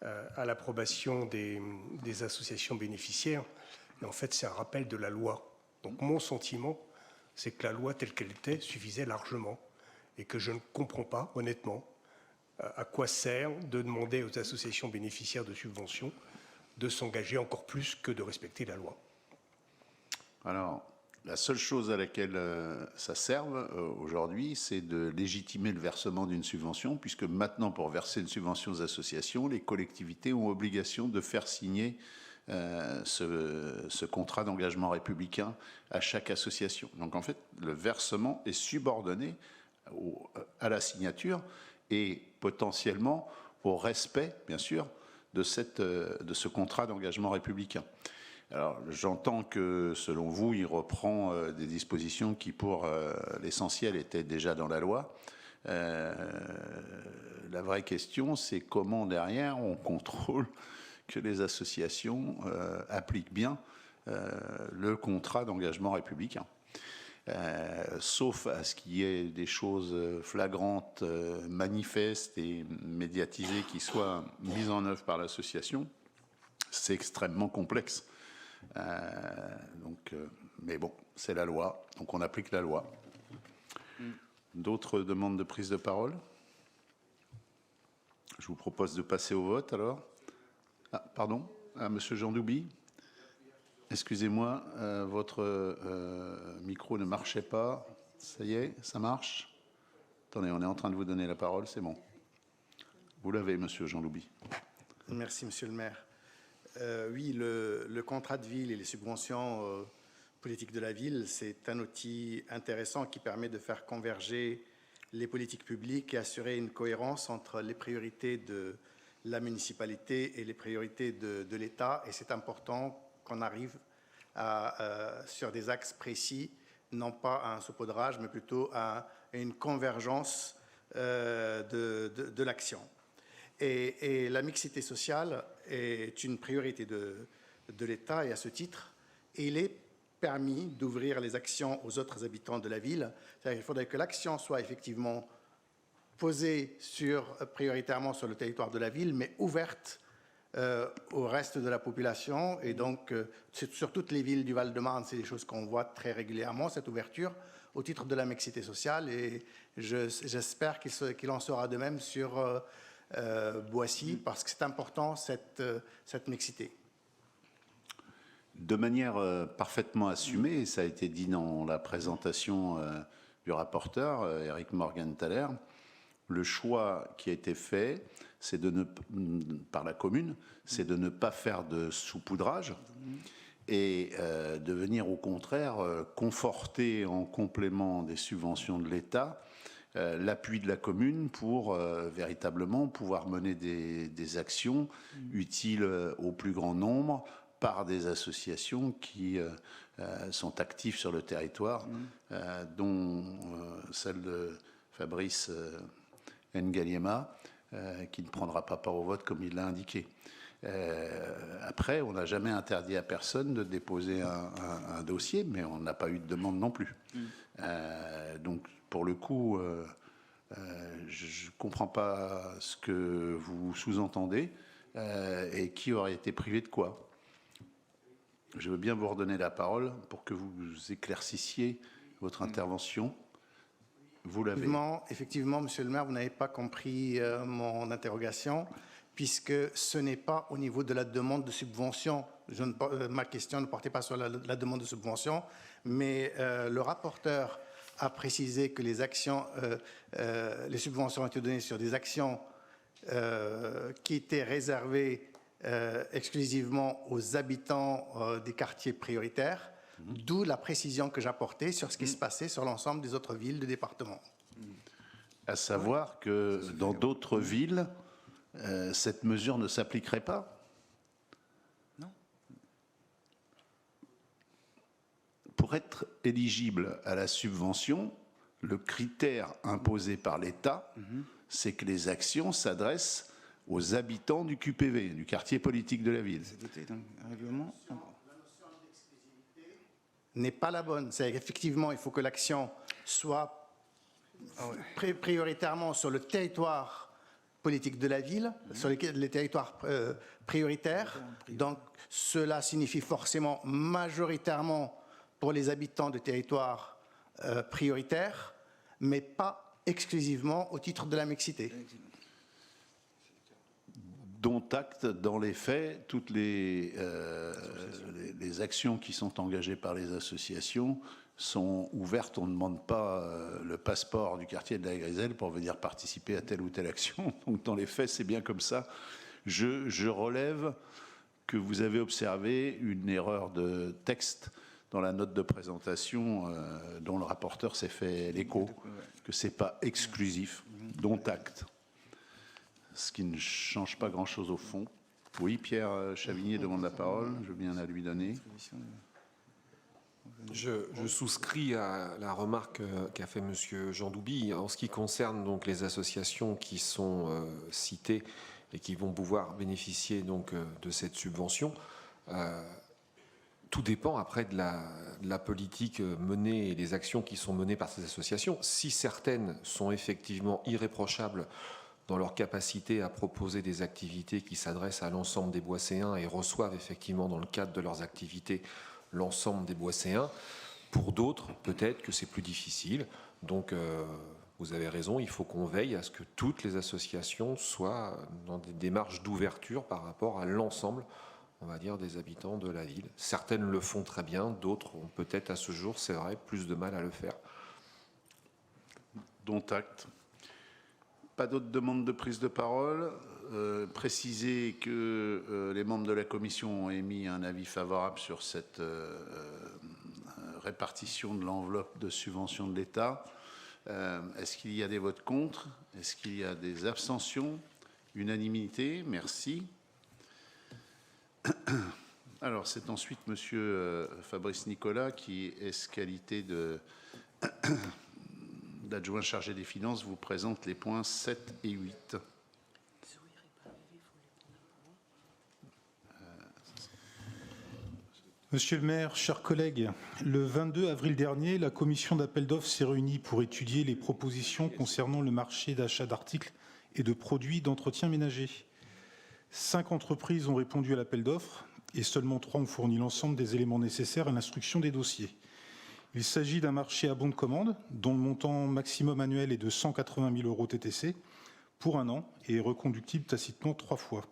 S4: à l'approbation des associations bénéficiaires. Et en fait, c'est un rappel de la loi. Donc mon sentiment, c'est que la loi telle qu'elle était suffisait largement et que je ne comprends pas, honnêtement, à quoi sert de demander aux associations bénéficiaires de subventions de s'engager encore plus que de respecter la loi.
S1: Alors, la seule chose à laquelle ça serve aujourd'hui, c'est de légitimer le versement d'une subvention, puisque maintenant, pour verser une subvention aux associations, les collectivités ont obligation de faire signer ce contrat d'engagement républicain à chaque association. Donc en fait, le versement est subordonné à la signature et potentiellement au respect, bien sûr, de ce contrat d'engagement républicain. Alors j'entends que, selon vous, il reprend des dispositions qui, pour l'essentiel, étaient déjà dans la loi. La vraie question, c'est comment, derrière, on contrôle que les associations appliquent bien le contrat d'engagement républicain. Sauf à ce qu'il y ait des choses flagrantes, manifestes et médiatisées qui soient mises en œuvre par l'association, c'est extrêmement complexe. Mais bon, c'est la loi, donc on applique la loi. D'autres demandes de prise de parole? Je vous propose de passer au vote alors. Ah, pardon, Monsieur Jean Doubi. Excusez-moi, votre micro ne marchait pas. Ça y est, ça marche? Attendez, on est en train de vous donner la parole, c'est bon. Vous l'avez, Monsieur Jean Doubi.
S8: Merci, Monsieur le maire. Oui, le contrat de ville et les subventions politiques de la ville, c'est un outil intéressant qui permet de faire converger les politiques publiques et assurer une cohérence entre les priorités de la municipalité et les priorités de l'État. Et c'est important qu'on arrive sur des axes précis, non pas à un saupoudrage, mais plutôt à une convergence de l'action. Et la mixité sociale est une priorité de l'État, et à ce titre, il est permis d'ouvrir les actions aux autres habitants de la ville. C'est-à-dire qu'il faudrait que l'action soit effectivement posée prioritairement sur le territoire de la ville, mais ouverte au reste de la population. Et donc, sur toutes les villes du Val-de-Marne, c'est des choses qu'on voit très régulièrement, cette ouverture, au titre de la mixité sociale. Et j'espère qu'il en sera de même sur Boissy, parce que c'est important, cette mixité.
S1: De manière parfaitement assumée, et ça a été dit dans la présentation du rapporteur, Éric Morgenthaler, le choix qui a été fait, c'est par la commune, c'est de ne pas faire de saupoudrage et de venir au contraire conforter en complément des subventions de l'État l'appui de la commune pour véritablement pouvoir mener des actions utiles au plus grand nombre par des associations qui sont actives sur le territoire, dont celle de Fabrice Ngaliema, qui ne prendra pas part au vote comme il l'a indiqué. Après, on n'a jamais interdit à personne de déposer un dossier, mais on n'a pas eu de demande non plus. Donc, pour le coup, Je ne comprends pas ce que vous sous-entendez et qui aurait été privé de quoi. Je veux bien vous redonner la parole pour que vous éclaircissiez votre intervention. Vous l'avez.
S8: Effectivement, monsieur le maire, vous n'avez pas compris mon interrogation, puisque ce n'est pas au niveau de la demande de subvention. Ma question ne portait pas sur la demande de subvention, mais le rapporteur a précisé que les subventions ont été données sur des actions qui étaient réservées exclusivement aux habitants des quartiers prioritaires, d'où la précision que j'apportais sur ce qui se passait sur l'ensemble des autres villes du département.
S1: À savoir que dans d'autres villes, cette mesure ne s'appliquerait pas?
S6: Non.
S1: Pour être éligible à la subvention, le critère imposé par l'État, c'est que les actions s'adressent aux habitants du QPV, du quartier politique de la ville.
S6: C'est doté d'un règlement.
S8: N'est pas la bonne. C'est effectivement, il faut que l'action soit prioritairement sur le territoire politique de la ville, sur les territoires prioritaires. Donc, cela signifie forcément majoritairement pour les habitants de territoires prioritaires, mais pas exclusivement au titre de la mixité.
S1: Dont acte, dans les faits, toutes les actions qui sont engagées par les associations sont ouvertes. On ne demande pas le passeport du quartier de la Griselle pour venir participer à telle ou telle action. Donc dans les faits, c'est bien comme ça. Je relève que vous avez observé une erreur de texte dans la note de présentation dont le rapporteur s'est fait l'écho, que ce n'est pas exclusif, dont acte. Ce qui ne change pas grand-chose au fond. Oui, Pierre Chavigné demande la parole, je viens à lui donner.
S9: Je souscris à la remarque qu'a fait Monsieur Jean Doubi en ce qui concerne donc les associations qui sont citées et qui vont pouvoir bénéficier donc de cette subvention. Tout dépend après de la politique menée et des actions qui sont menées par ces associations. Si certaines sont effectivement irréprochables dans leur capacité à proposer des activités qui s'adressent à l'ensemble des Boisséens et reçoivent effectivement dans le cadre de leurs activités l'ensemble des Boisséens. Pour d'autres, peut-être que c'est plus difficile. Donc, vous avez raison, il faut qu'on veille à ce que toutes les associations soient dans des démarches d'ouverture par rapport à l'ensemble, on va dire, des habitants de la ville. Certaines le font très bien, d'autres ont peut-être à ce jour, c'est vrai, plus de mal à le faire.
S1: Dont acte. Pas d'autres demandes de prise de parole. Préciser que les membres de la commission ont émis un avis favorable sur cette répartition de l'enveloppe de subvention de l'État. Est-ce qu'il y a des votes contre? Est-ce qu'il y a des abstentions? Unanimité, merci. Alors, c'est ensuite Monsieur Fabrice Nicolas qui, qualité d'adjoint chargé des finances, vous présente les points 7 et 8.
S10: Monsieur le maire, chers collègues, le 22 avril dernier, la commission d'appel d'offres s'est réunie pour étudier les propositions concernant le marché d'achat d'articles et de produits d'entretien ménager. 5 entreprises ont répondu à l'appel d'offres et seulement 3 ont fourni l'ensemble des éléments nécessaires à l'instruction des dossiers. Il s'agit d'un marché à bon de commande, dont le montant maximum annuel est de 180 000 € TTC pour 1 an et est reconductible tacitement 3 fois.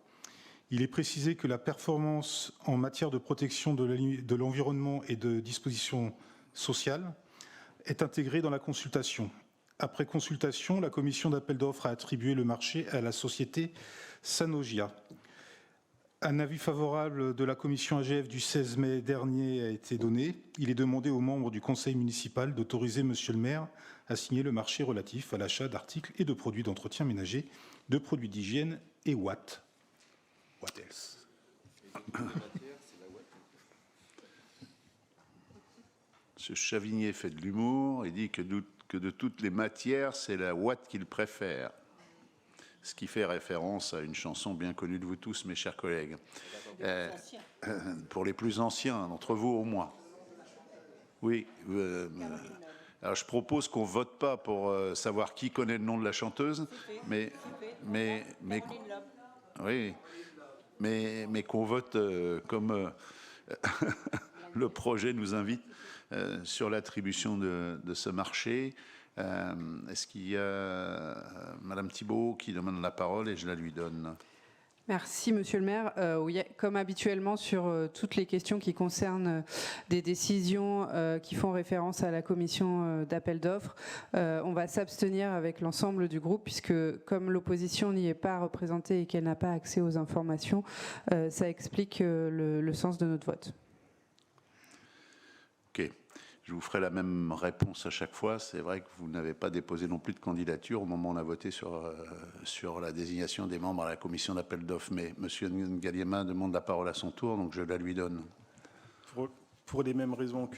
S10: Il est précisé que la performance en matière de protection de l'environnement et de dispositions sociales est intégrée dans la consultation. Après consultation, la commission d'appel d'offres a attribué le marché à la société Sanogia. Un avis favorable de la commission AGF du 16 mai dernier a été donné. Il est demandé aux membres du conseil municipal d'autoriser monsieur le maire à signer le marché relatif à l'achat d'articles et de produits d'entretien ménager, de produits d'hygiène et Watt. What else?
S1: M. Chavigné fait de l'humour et dit que de toutes les matières, c'est la Watt qu'il préfère. Ce qui fait référence à une chanson bien connue de vous tous, mes chers collègues. Pour les plus anciens, d'entre vous au moins. Oui, Alors, je propose qu'on ne vote pas pour savoir qui connaît le nom de la chanteuse, mais qu'on vote comme le projet nous invite sur l'attribution de ce marché. Est-ce qu'il y a Madame Thibault qui demande la parole et je la lui donne?
S11: Merci, Monsieur le maire. Oui, comme habituellement sur toutes les questions qui concernent des décisions qui font référence à la commission d'appel d'offres, on va s'abstenir avec l'ensemble du groupe puisque comme l'opposition n'y est pas représentée et qu'elle n'a pas accès aux informations, ça explique le sens de notre vote.
S1: Ok. Je vous ferai la même réponse à chaque fois. C'est vrai que vous n'avez pas déposé non plus de candidature au moment où on a voté sur la désignation des membres à la commission d'appel d'offres. Mais M. Ngaliema demande la parole à son tour, donc je la lui donne.
S7: Pour les mêmes raisons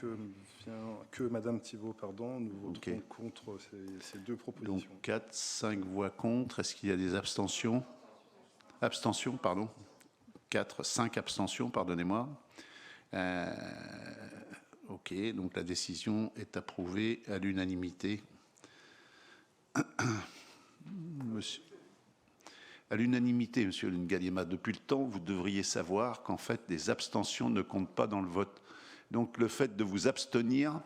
S7: que Mme Thibault, pardon, nous voterons contre ces deux propositions.
S1: Donc 4, 5 voix contre. Est-ce qu'il y a des abstentions? Abstentions, pardon. 4, 5 abstentions, pardonnez-moi. Ok, donc la décision est approuvée à l'unanimité. À l'unanimité, Monsieur Ngaliema, depuis le temps, vous devriez savoir qu'en fait, les abstentions ne comptent pas dans le vote. Donc le fait de vous abstenir,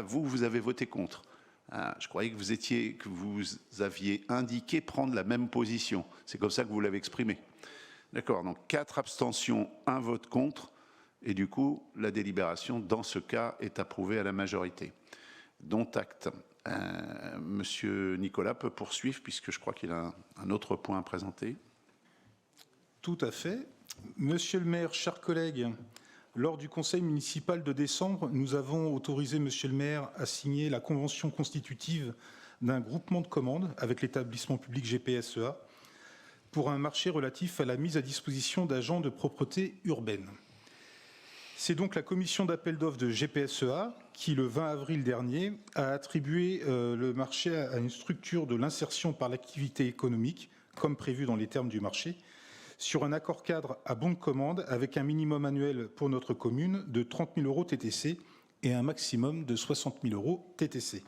S1: vous avez voté contre. Je croyais que vous aviez indiqué prendre la même position. C'est comme ça que vous l'avez exprimé. D'accord, donc 4 abstentions, 1 vote contre. Et du coup, la délibération, dans ce cas, est approuvée à la majorité. Dont acte. Monsieur Nicolas peut poursuivre, puisque je crois qu'il a un autre point à présenter.
S10: Tout à fait. Monsieur le maire, chers collègues, lors du conseil municipal de décembre, nous avons autorisé monsieur le maire à signer la convention constitutive d'un groupement de commandes avec l'établissement public GPSEA pour un marché relatif à la mise à disposition d'agents de propreté urbaine. C'est donc la commission d'appel d'offres de GPSEA qui, le 20 avril dernier, a attribué le marché à une structure de l'insertion par l'activité économique, comme prévu dans les termes du marché, sur un accord cadre à bon de commande avec un minimum annuel pour notre commune de 30 000 € TTC et un maximum de 60 000 € TTC.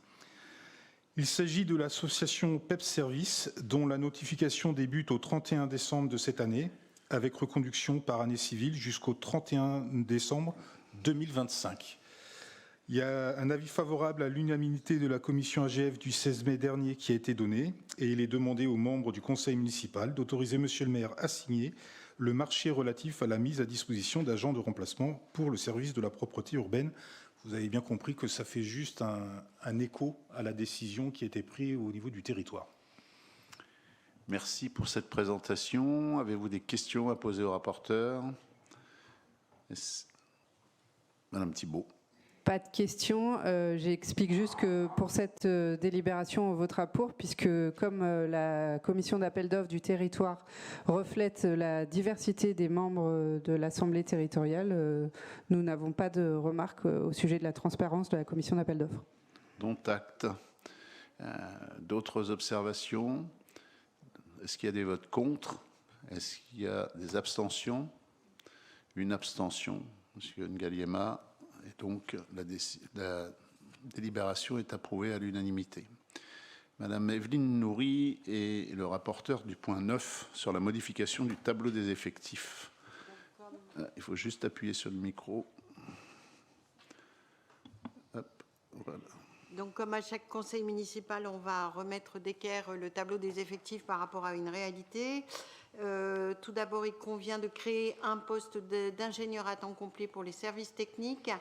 S10: Il s'agit de l'association PEP Service, dont la notification débute au 31 décembre de cette année, avec reconduction par année civile jusqu'au 31 décembre 2025. Il y a un avis favorable à l'unanimité de la commission AGF du 16 mai dernier qui a été donné et il est demandé aux membres du conseil municipal d'autoriser monsieur le maire à signer le marché relatif à la mise à disposition d'agents de remplacement pour le service de la propreté urbaine. Vous avez bien compris que ça fait juste un écho à la décision qui a été prise au niveau du territoire.
S1: Merci pour cette présentation. Avez-vous des questions à poser au rapporteur? Madame Thibault.
S11: Pas de questions. J'explique juste que pour cette délibération, on votera pour, puisque comme la commission d'appel d'offres du territoire reflète la diversité des membres de l'Assemblée territoriale, nous n'avons pas de remarques au sujet de la transparence de la commission d'appel d'offres.
S1: Dont acte. D'autres observations? Est-ce qu'il y a des votes contre? Est-ce qu'il y a des abstentions? Une abstention, Monsieur Ngaliema. Et donc, la délibération est approuvée à l'unanimité. Madame Evelyne Noury est le rapporteur du point 9 sur la modification du tableau des effectifs. Il faut juste appuyer sur le micro. Hop, voilà.
S12: Donc, comme à chaque conseil municipal, on va remettre d'équerre le tableau des effectifs par rapport à une réalité. Tout d'abord, il convient de créer un poste d'ingénieur à temps complet pour les services techniques.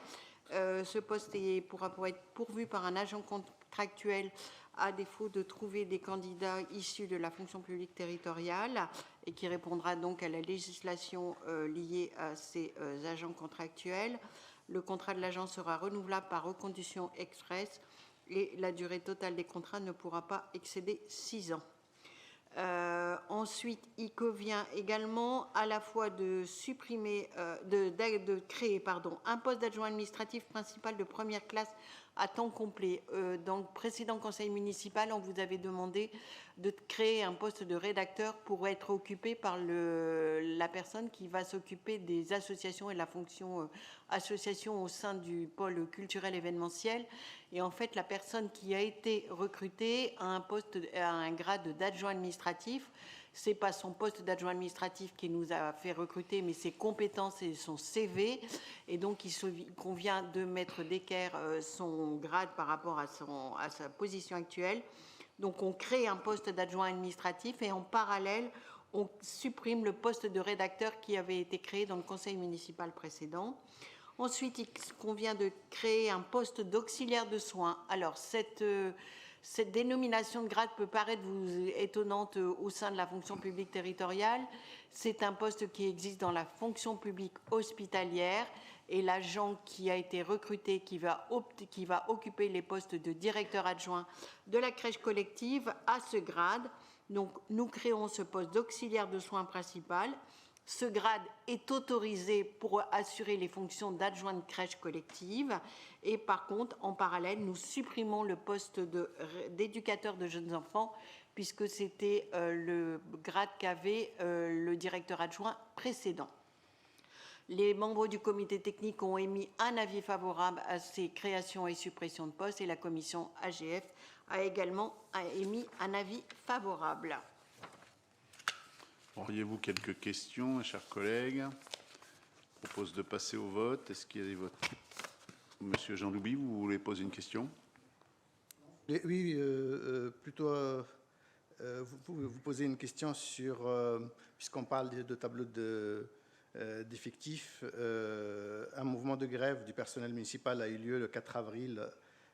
S12: Ce poste pourra être pourvu par un agent contractuel à défaut de trouver des candidats issus de la fonction publique territoriale et qui répondra donc à la législation liée à ces agents contractuels. Le contrat de l'agent sera renouvelable par reconduction express et la durée totale des contrats ne pourra pas excéder 6 ans. Ensuite, il convient également à la fois de créer un poste d'adjoint administratif principal de première classe à temps complet. Dans le précédent conseil municipal, on vous avait demandé de créer un poste de rédacteur pour être occupé par la personne qui va s'occuper des associations et de la fonction association au sein du pôle culturel événementiel. Et en fait, la personne qui a été recrutée a un grade d'adjoint administratif. C'est pas son poste d'adjoint administratif qui nous a fait recruter, mais ses compétences et son CV. Et donc, il convient de mettre d'équerre son grade par rapport à sa position actuelle. Donc, on crée un poste d'adjoint administratif et en parallèle, on supprime le poste de rédacteur qui avait été créé dans le conseil municipal précédent. Ensuite, il convient de créer un poste d'auxiliaire de soins. Alors, cette dénomination de grade peut paraître étonnante au sein de la fonction publique territoriale. C'est un poste qui existe dans la fonction publique hospitalière et l'agent qui a été recruté, qui va occuper les postes de directeur adjoint de la crèche collective à ce grade. Donc, nous créons ce poste d'auxiliaire de soins principal. Ce grade est autorisé pour assurer les fonctions d'adjoint de crèche collective. Et par contre, en parallèle, nous supprimons le poste d'éducateur de jeunes enfants puisque c'était le grade qu'avait le directeur adjoint précédent. Les membres du comité technique ont émis un avis favorable à ces créations et suppressions de postes et la commission AGF a également émis un avis favorable.
S1: Auriez-vous quelques questions, mes chers collègues? Je propose de passer au vote. Est-ce qu'il y a des votes? Monsieur Jean Louby, vous voulez poser une question?
S8: Oui, plutôt, vous posez une question sur, puisqu'on parle de tableau d'effectifs, un mouvement de grève du personnel municipal a eu lieu le 4 avril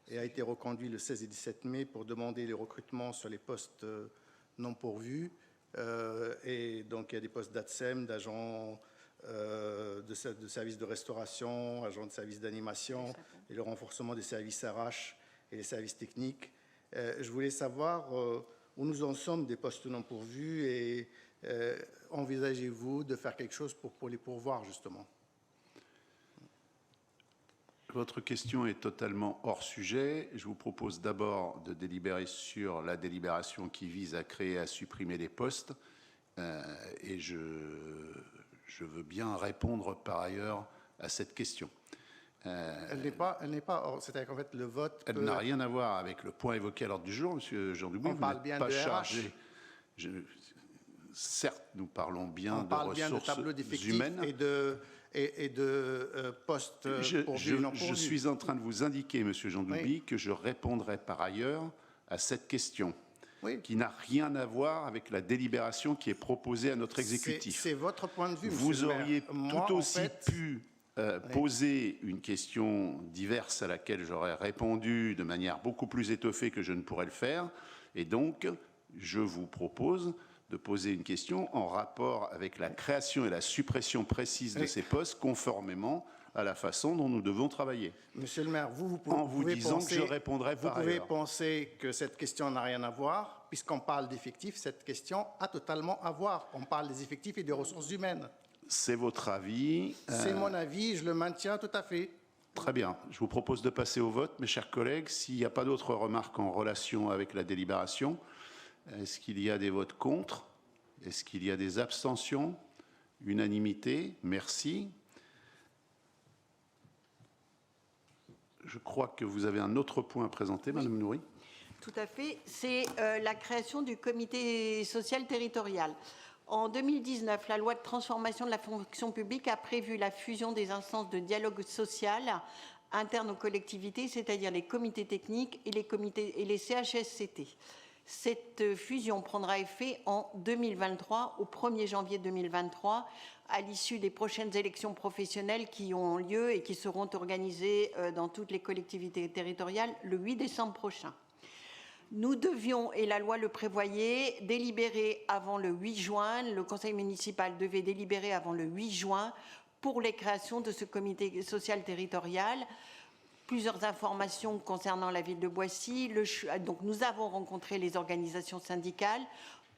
S8: et a été reconduit le 16 et 17 mai pour demander les recrutements sur les postes non pourvus. Et donc, il y a des postes d'ATSEM, d'agents de services de restauration, agents de services d'animation et le renforcement des services RH et les services techniques. Je voulais savoir où nous en sommes des postes non pourvus et envisagez-vous de faire quelque chose pour les pourvoir, justement?
S1: Votre question est totalement hors sujet. Je vous propose d'abord de délibérer sur la délibération qui vise à créer, à supprimer les postes. Et je veux bien répondre par ailleurs à cette question.
S8: Elle n'est pas c'est-à-dire qu'en fait, le vote...
S1: Elle n'a rien à voir avec le point évoqué à l'ordre du jour, Monsieur Jean Dubois.
S8: On parle bien de
S1: chargé. Certes, nous parlons bien de ressources humaines.
S8: On parle bien de tableau d'effectifs et de postes pourvus ou non pourvus.
S1: Je suis en train de vous indiquer, Monsieur Jean Duby, que je répondrai par ailleurs à cette question, qui n'a rien à voir avec la délibération qui est proposée à notre exécutif.
S8: C'est votre point de vue, Monsieur
S1: Vous
S8: le maire.
S1: auriez
S8: Moi,
S1: tout aussi pu poser une question diverse à laquelle j'aurais répondu de manière beaucoup plus étoffée que je ne pourrais le faire. Et donc, je vous propose de poser une question en rapport avec la création et la suppression précise de ces postes, conformément à la façon dont nous devons travailler.
S8: Monsieur le maire, vous
S1: pouvez disant penser, que je répondrai par ailleurs.
S8: Vous pouvez penser que cette question n'a rien à voir, puisqu'on parle d'effectifs, cette question a totalement à voir. On parle des effectifs et des ressources humaines.
S1: C'est votre avis.
S8: C'est mon avis, je le maintiens tout à fait.
S1: Très bien. Je vous propose de passer au vote, mes chers collègues. S'il n'y a pas d'autres remarques en relation avec la délibération, est-ce qu'il y a des votes contre? Est-ce qu'il y a des abstentions? Unanimité? Merci. Je crois que vous avez un autre point à présenter, Madame Nourry.
S12: Tout à fait. C'est la création du comité social territorial. En 2019, la loi de transformation de la fonction publique a prévu la fusion des instances de dialogue social internes aux collectivités, c'est-à-dire les comités techniques et les CHSCT. Cette fusion prendra effet en 2023, au 1er janvier 2023, à l'issue des prochaines élections professionnelles qui ont lieu et qui seront organisées dans toutes les collectivités territoriales le 8 décembre prochain. Nous devions, et la loi le prévoyait, délibérer avant le 8 juin. Le conseil municipal devait délibérer avant le 8 juin pour les créations de ce comité social territorial. Plusieurs informations concernant la ville de Boissy. Donc nous avons rencontré les organisations syndicales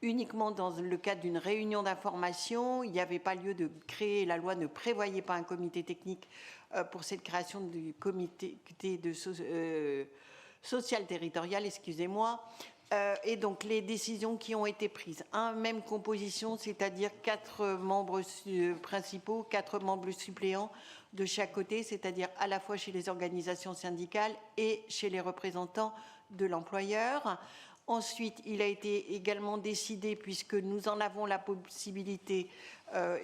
S12: uniquement dans le cadre d'une réunion d'information. Il n'y avait pas lieu de créer, la loi ne prévoyait pas un comité technique pour cette création du comité de social territorial, excusez-moi. Et donc, les décisions qui ont été prises, même composition, c'est-à-dire 4 membres principaux, 4 membres suppléants de chaque côté, c'est-à-dire à la fois chez les organisations syndicales et chez les représentants de l'employeur. Ensuite, il a été également décidé, puisque nous en avons la possibilité,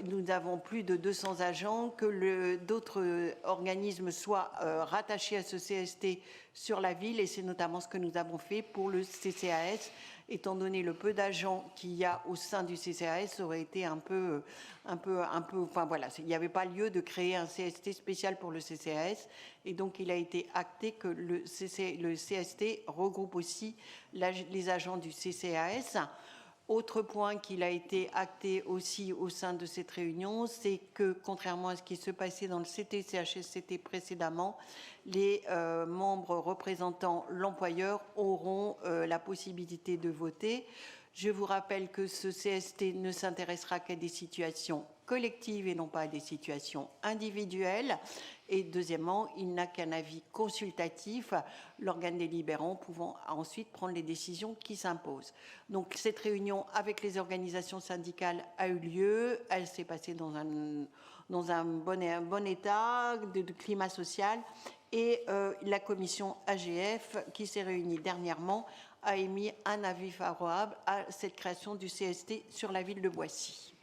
S12: nous avons plus de 200 agents, que d'autres organismes soient rattachés à ce CST sur la ville, et c'est notamment ce que nous avons fait pour le CCAS. Étant donné le peu d'agents qu'il y a au sein du CCAS, ça aurait été enfin voilà, il n'y avait pas lieu de créer un CST spécial pour le CCAS, et donc il a été acté que le CST regroupe aussi les agents du CCAS. Autre point qu'il a été acté aussi au sein de cette réunion, c'est que, contrairement à ce qui se passait dans le CT-CHSCT précédemment, les membres représentant l'employeur auront la possibilité de voter. Je vous rappelle que ce CST ne s'intéressera qu'à des situations collectives et non pas à des situations individuelles. Et deuxièmement, il n'a qu'un avis consultatif, l'organe délibérant pouvant ensuite prendre les décisions qui s'imposent. Donc cette réunion avec les organisations syndicales a eu lieu, elle s'est passée dans un bon état de climat social, et la commission AGF, qui s'est réunie dernièrement, a émis un avis favorable à cette création du CST sur la ville de Boissy.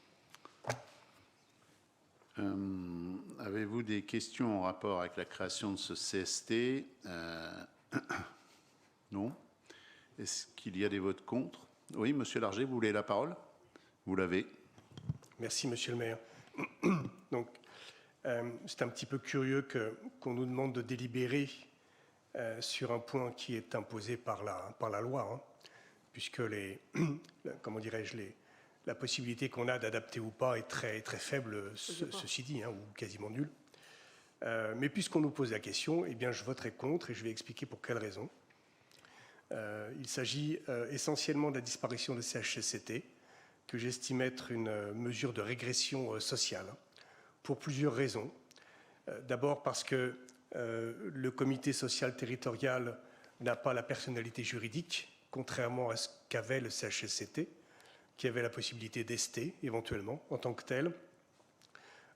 S1: Avez-vous des questions en rapport avec la création de ce CST? Non. Est-ce qu'il y a des votes contre? Oui, Monsieur Larger, vous voulez la parole? Vous l'avez.
S4: Merci, Monsieur le maire. Donc, c'est un petit peu curieux qu'on nous demande de délibérer sur un point qui est imposé par la loi, hein, puisque comment dirais-je, la possibilité qu'on a d'adapter ou pas est très, très faible, ceci dit, hein, ou quasiment nulle. Mais puisqu'on nous pose la question, eh bien, je voterai contre, et je vais expliquer pour quelles raisons. Il s'agit essentiellement de la disparition de CHSCT, que j'estime être une mesure de régression sociale, pour plusieurs raisons. D'abord parce que le comité social territorial n'a pas la personnalité juridique, contrairement à ce qu'avait le CHSCT, qui avait la possibilité d'ester éventuellement en tant que tel.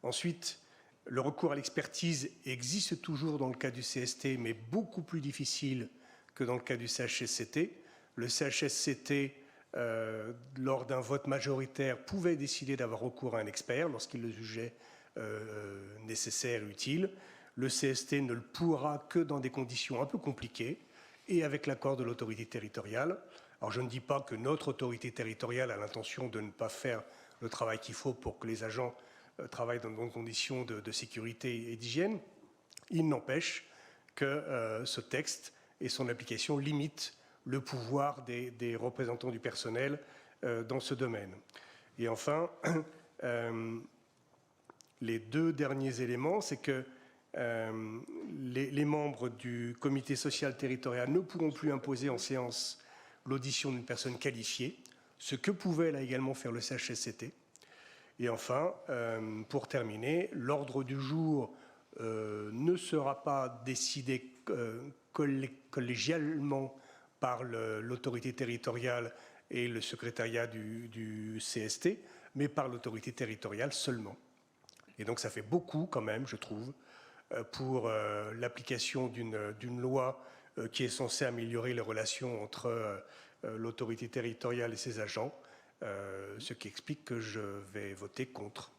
S4: Ensuite, le recours à l'expertise existe toujours dans le cas du CST, mais beaucoup plus difficile que dans le cas du CHSCT. Le CHSCT, lors d'un vote majoritaire, pouvait décider d'avoir recours à un expert lorsqu'il le jugeait nécessaire et utile. Le CST ne le pourra que dans des conditions un peu compliquées et avec l'accord de l'autorité territoriale. Alors je ne dis pas que notre autorité territoriale a l'intention de ne pas faire le travail qu'il faut pour que les agents travaillent dans de bonnes conditions de sécurité et d'hygiène. Il n'empêche que ce texte et son application limitent le pouvoir des représentants du personnel dans ce domaine. Et enfin, les deux derniers éléments, c'est que les membres du comité social territorial ne pourront plus imposer en séance l'audition d'une personne qualifiée, ce que pouvait là également faire le CHSCT. Et enfin, pour terminer, l'ordre du jour ne sera pas décidé collégialement par l'autorité territoriale et le secrétariat du CST, mais par l'autorité territoriale seulement. Et donc ça fait beaucoup quand même, je trouve, pour l'application d'une loi qui est censée améliorer les relations entre l'autorité territoriale et ses agents, ce qui explique que je vais voter contre.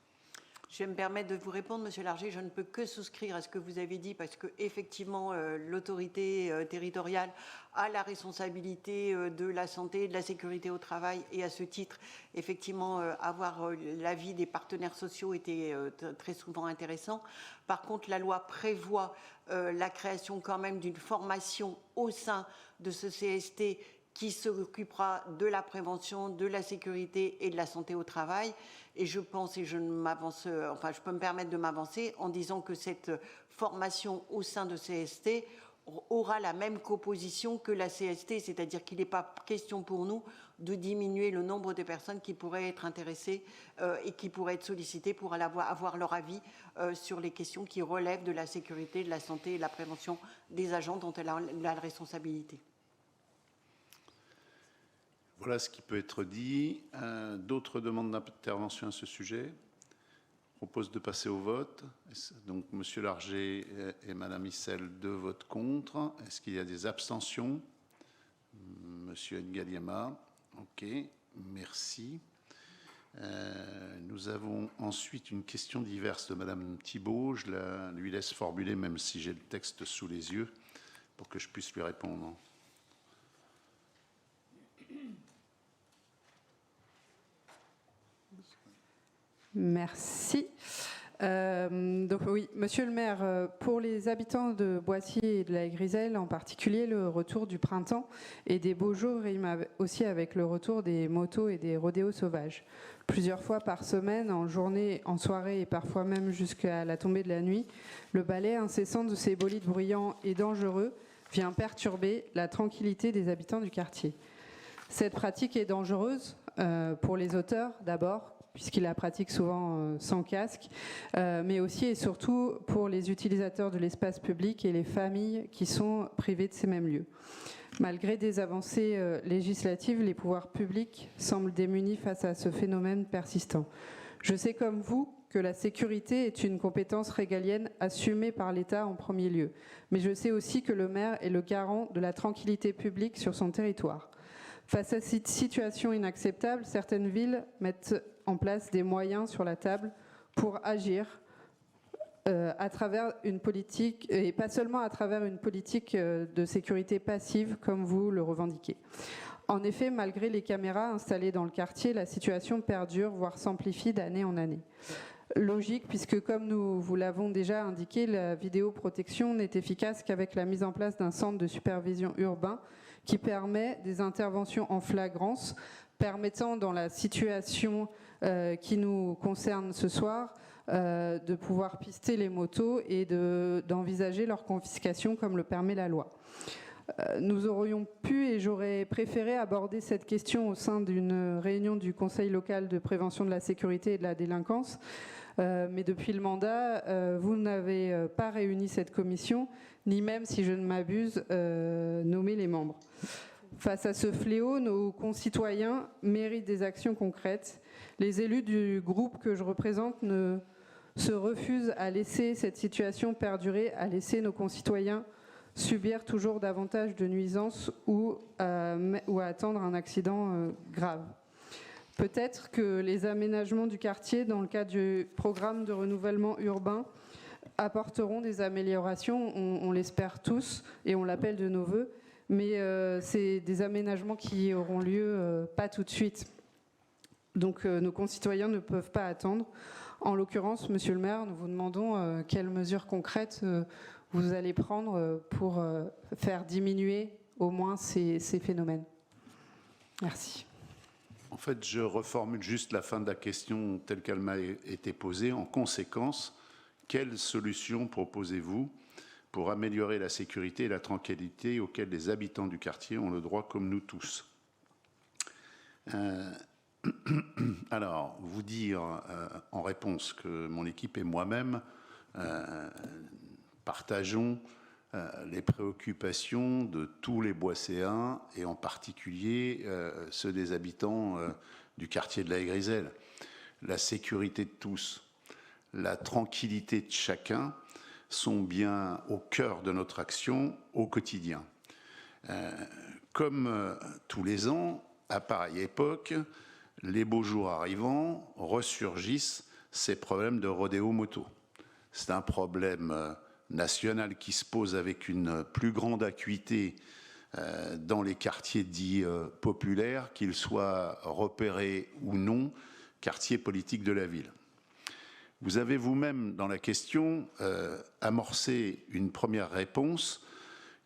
S12: Je vais me permettre de vous répondre, Monsieur Larger. Je ne peux que souscrire à ce que vous avez dit, parce que effectivement, l'autorité territoriale a la responsabilité de la santé et de la sécurité au travail, et à ce titre, effectivement, avoir l'avis des partenaires sociaux était très souvent intéressant. Par contre, la loi prévoit la création quand même d'une formation au sein de ce CST qui s'occupera de la prévention, de la sécurité et de la santé au travail. Et je pense, et je peux me permettre de m'avancer en disant que cette formation au sein de CST aura la même composition que la CST, c'est-à-dire qu'il n'est pas question pour nous de diminuer le nombre de personnes qui pourraient être intéressées et qui pourraient être sollicitées pour avoir leur avis sur les questions qui relèvent de la sécurité, de la santé et de la prévention des agents dont elle a la responsabilité.
S1: Voilà ce qui peut être dit. D'autres demandes d'intervention à ce sujet? Je propose de passer au vote. Donc, Monsieur Larger et Madame Issel, 2 votent contre. Est-ce qu'il y a des abstentions? Monsieur Ngaliama. OK, merci. Nous avons ensuite une question diverse de Madame Thibault. Je lui laisse formuler, même si j'ai le texte sous les yeux, pour que je puisse lui répondre.
S11: Merci. Donc oui, Monsieur le maire, pour les habitants de Boissier et de la Griselle en particulier, le retour du printemps et des beaux jours rime aussi avec le retour des motos et des rodéos sauvages. Plusieurs fois par semaine, en journée, en soirée et parfois même jusqu'à la tombée de la nuit, le balai incessant de ces bolides bruyants et dangereux vient perturber la tranquillité des habitants du quartier. Cette pratique est dangereuse pour les auteurs d'abord, puisqu'ils la pratiquent souvent sans casque, mais aussi et surtout pour les utilisateurs de l'espace public et les familles qui sont privées de ces mêmes lieux. Malgré des avancées législatives, les pouvoirs publics semblent démunis face à ce phénomène persistant. Je sais comme vous que la sécurité est une compétence régalienne assumée par l'État en premier lieu, mais je sais aussi que le maire est le garant de la tranquillité publique sur son territoire. Face à cette situation inacceptable, certaines villes mettent en place des moyens sur la table pour agir à travers une politique, et pas seulement à travers une politique de sécurité passive comme vous le revendiquez. En effet, malgré les caméras installées dans le quartier, la situation perdure, voire s'amplifie d'année en année. Logique, puisque comme nous vous l'avons déjà indiqué, la vidéoprotection n'est efficace qu'avec la mise en place d'un centre de supervision urbain qui permet des interventions en flagrance, permettant dans la situation qui nous concerne ce soir de pouvoir pister les motos et d'envisager leur confiscation comme le permet la loi. Nous aurions pu et j'aurais préféré aborder cette question au sein d'une réunion du Conseil local de prévention de la sécurité et de la délinquance, mais depuis le mandat, vous n'avez pas réuni cette commission, ni même, si je ne m'abuse, nommé les membres. Face à ce fléau, nos concitoyens méritent des actions concrètes. Les élus du groupe que je représente se refusent à laisser cette situation perdurer, à laisser nos concitoyens subir toujours davantage de nuisances ou à attendre un accident grave. Peut-être que les aménagements du quartier dans le cadre du programme de renouvellement urbain apporteront des améliorations, on l'espère tous et on l'appelle de nos voeux, mais c'est des aménagements qui auront lieu pas tout de suite. Donc nos concitoyens ne peuvent pas attendre. En l'occurrence, Monsieur le maire, nous vous demandons quelles mesures concrètes vous allez prendre pour faire diminuer au moins ces phénomènes. Merci.
S1: En fait, je reformule juste la fin de la question telle qu'elle m'a été posée. En conséquence, quelles solutions proposez-vous pour améliorer la sécurité et la tranquillité auxquelles les habitants du quartier ont le droit comme nous tous? Alors, vous dire en réponse que mon équipe et moi-même partageons les préoccupations de tous les Boisséens et en particulier ceux des habitants du quartier de la Griselle. La sécurité de tous, la tranquillité de chacun sont bien au cœur de notre action au quotidien. Comme tous les ans, à pareille époque, les beaux jours arrivant, ressurgissent ces problèmes de rodéo moto. C'est un problème national qui se pose avec une plus grande acuité dans les quartiers dits populaires, qu'ils soient repérés ou non, quartiers politiques de la ville. Vous avez vous-même, dans la question, amorcé une première réponse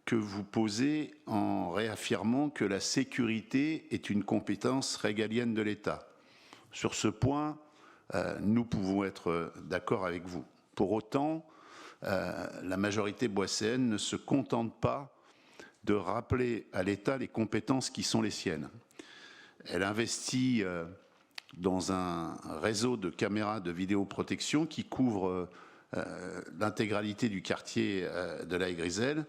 S1: que vous posez en réaffirmant que la sécurité est une compétence régalienne de l'État. Sur ce point, nous pouvons être d'accord avec vous. Pour autant, la majorité boisséenne ne se contente pas de rappeler à l'État les compétences qui sont les siennes. Elle investit dans un réseau de caméras de vidéoprotection qui couvre l'intégralité du quartier de la Griselle,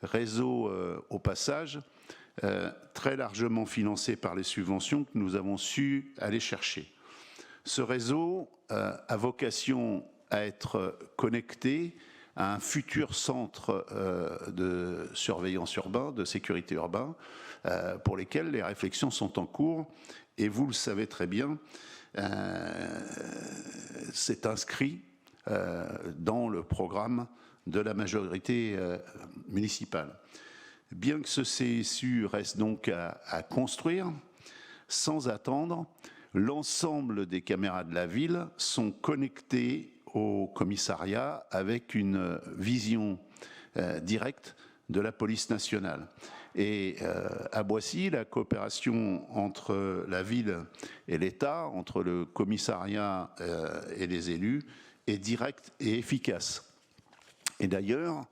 S1: réseau au passage très largement financé par les subventions que nous avons su aller chercher. Ce réseau a vocation à être connecté à un futur centre de surveillance urbain, de sécurité urbain, pour lesquels les réflexions sont en cours. Et vous le savez très bien, c'est inscrit dans le programme de la majorité municipale. Bien que ce CSU reste donc à construire, sans attendre, l'ensemble des caméras de la ville sont connectées au commissariat avec une vision directe de la police nationale. Et à Boissy, la coopération entre la ville et l'État, entre le commissariat et les élus, est directe et efficace. Et d'ailleurs,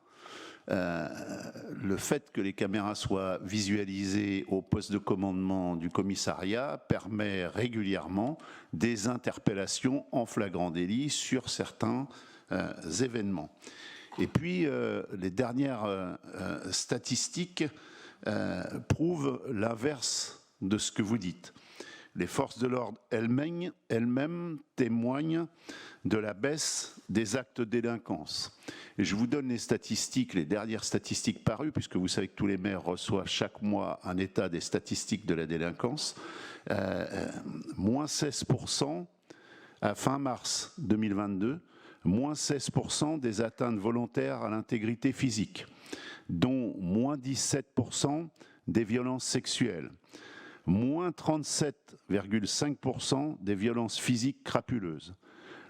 S1: le fait que les caméras soient visualisées au poste de commandement du commissariat permet régulièrement des interpellations en flagrant délit sur certains événements. Et puis, les dernières statistiques prouvent l'inverse de ce que vous dites. Les forces de l'ordre elles-mêmes témoignent de la baisse des actes de délinquance. Et je vous donne les statistiques, les dernières statistiques parues, puisque vous savez que tous les maires reçoivent chaque mois un état des statistiques de la délinquance. Moins 16% à fin mars 2022, moins 16% des atteintes volontaires à l'intégrité physique, dont moins 17% des violences sexuelles, moins 37,5% des violences physiques crapuleuses,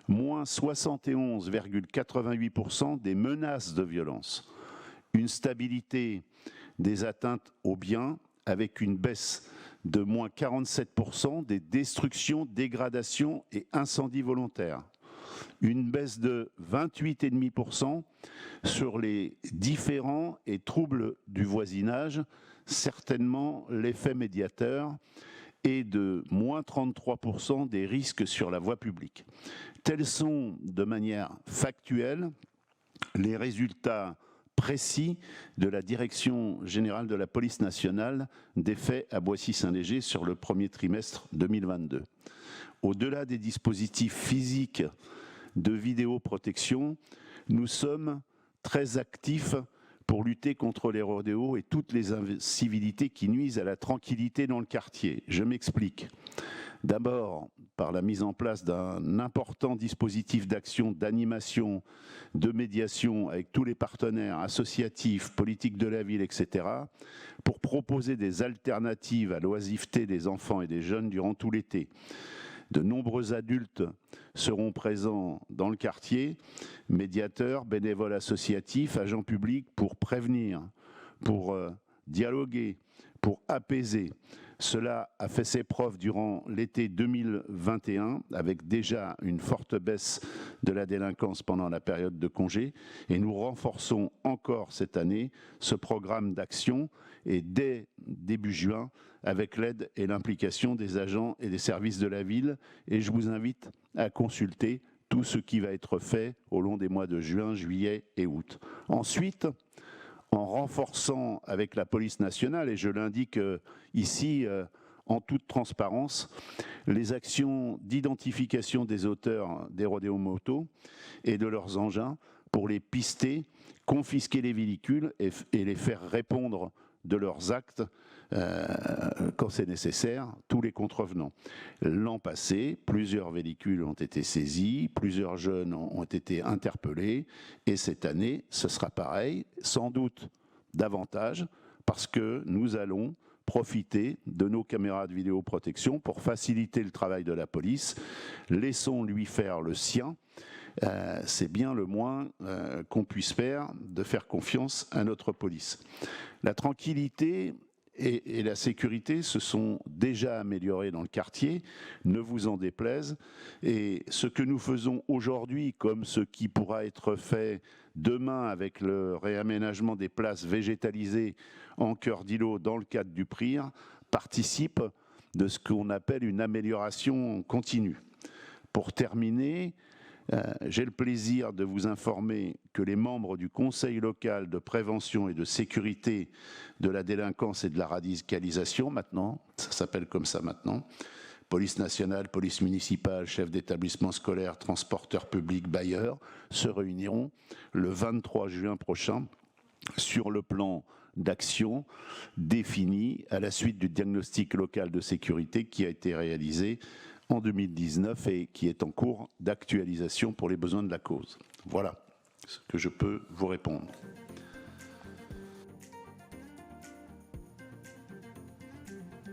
S1: moins 71,88% des menaces de violence, une stabilité des atteintes aux biens avec une baisse de moins 47% des destructions, dégradations et incendies volontaires, une baisse de 28,5% sur les différends et troubles du voisinage, certainement l'effet médiateur, et de moins 33% des risques sur la voie publique. Tels sont, de manière factuelle, les résultats précis de la Direction générale de la police nationale des faits à Boissy-Saint-Léger sur le premier trimestre 2022. Au-delà des dispositifs physiques de vidéoprotection, nous sommes très actifs pour lutter contre les rodéos et toutes les incivilités qui nuisent à la tranquillité dans le quartier. Je m'explique. D'abord, par la mise en place d'un important dispositif d'action, d'animation, de médiation avec tous les partenaires associatifs, politiques de la ville, etc., pour proposer des alternatives à l'oisiveté des enfants et des jeunes durant tout l'été. De nombreux adultes seront présents dans le quartier, médiateurs, bénévoles associatifs, agents publics, pour prévenir, pour dialoguer, pour apaiser. Cela a fait ses preuves durant l'été 2021, avec déjà une forte baisse de la délinquance pendant la période de congé, et nous renforçons encore cette année ce programme d'action, et dès début juin, avec l'aide et l'implication des agents et des services de la ville, et je vous invite à consulter tout ce qui va être fait au long des mois de juin, juillet et août. Ensuite, en renforçant avec la police nationale, et je l'indique ici en toute transparence, les actions d'identification des auteurs des rodéos motos et de leurs engins pour les pister, confisquer les véhicules et les faire répondre de leurs actes quand c'est nécessaire, tous les contrevenants. L'an passé, plusieurs véhicules ont été saisis, plusieurs jeunes ont été interpellés, et cette année, ce sera pareil, sans doute davantage, parce que nous allons profiter de nos caméras de vidéoprotection pour faciliter le travail de la police. Laissons-lui faire le sien. C'est bien le moins qu'on puisse faire, de faire confiance à notre police. La tranquillité et la sécurité se sont déjà améliorées dans le quartier, ne vous en déplaise. Et ce que nous faisons aujourd'hui, comme ce qui pourra être fait demain avec le réaménagement des places végétalisées en cœur d'îlot dans le cadre du PRIR, participe de ce qu'on appelle une amélioration continue. Pour terminer, J'ai le plaisir de vous informer que les membres du Conseil local de prévention et de sécurité de la délinquance et de la radicalisation, maintenant, ça s'appelle comme ça maintenant, police nationale, police municipale, chefs d'établissement scolaire, transporteurs publics, bailleurs, se réuniront le 23 juin prochain sur le plan d'action défini à la suite du diagnostic local de sécurité qui a été réalisé en 2019 et qui est en cours d'actualisation pour les besoins de la cause. Voilà ce que je peux vous répondre.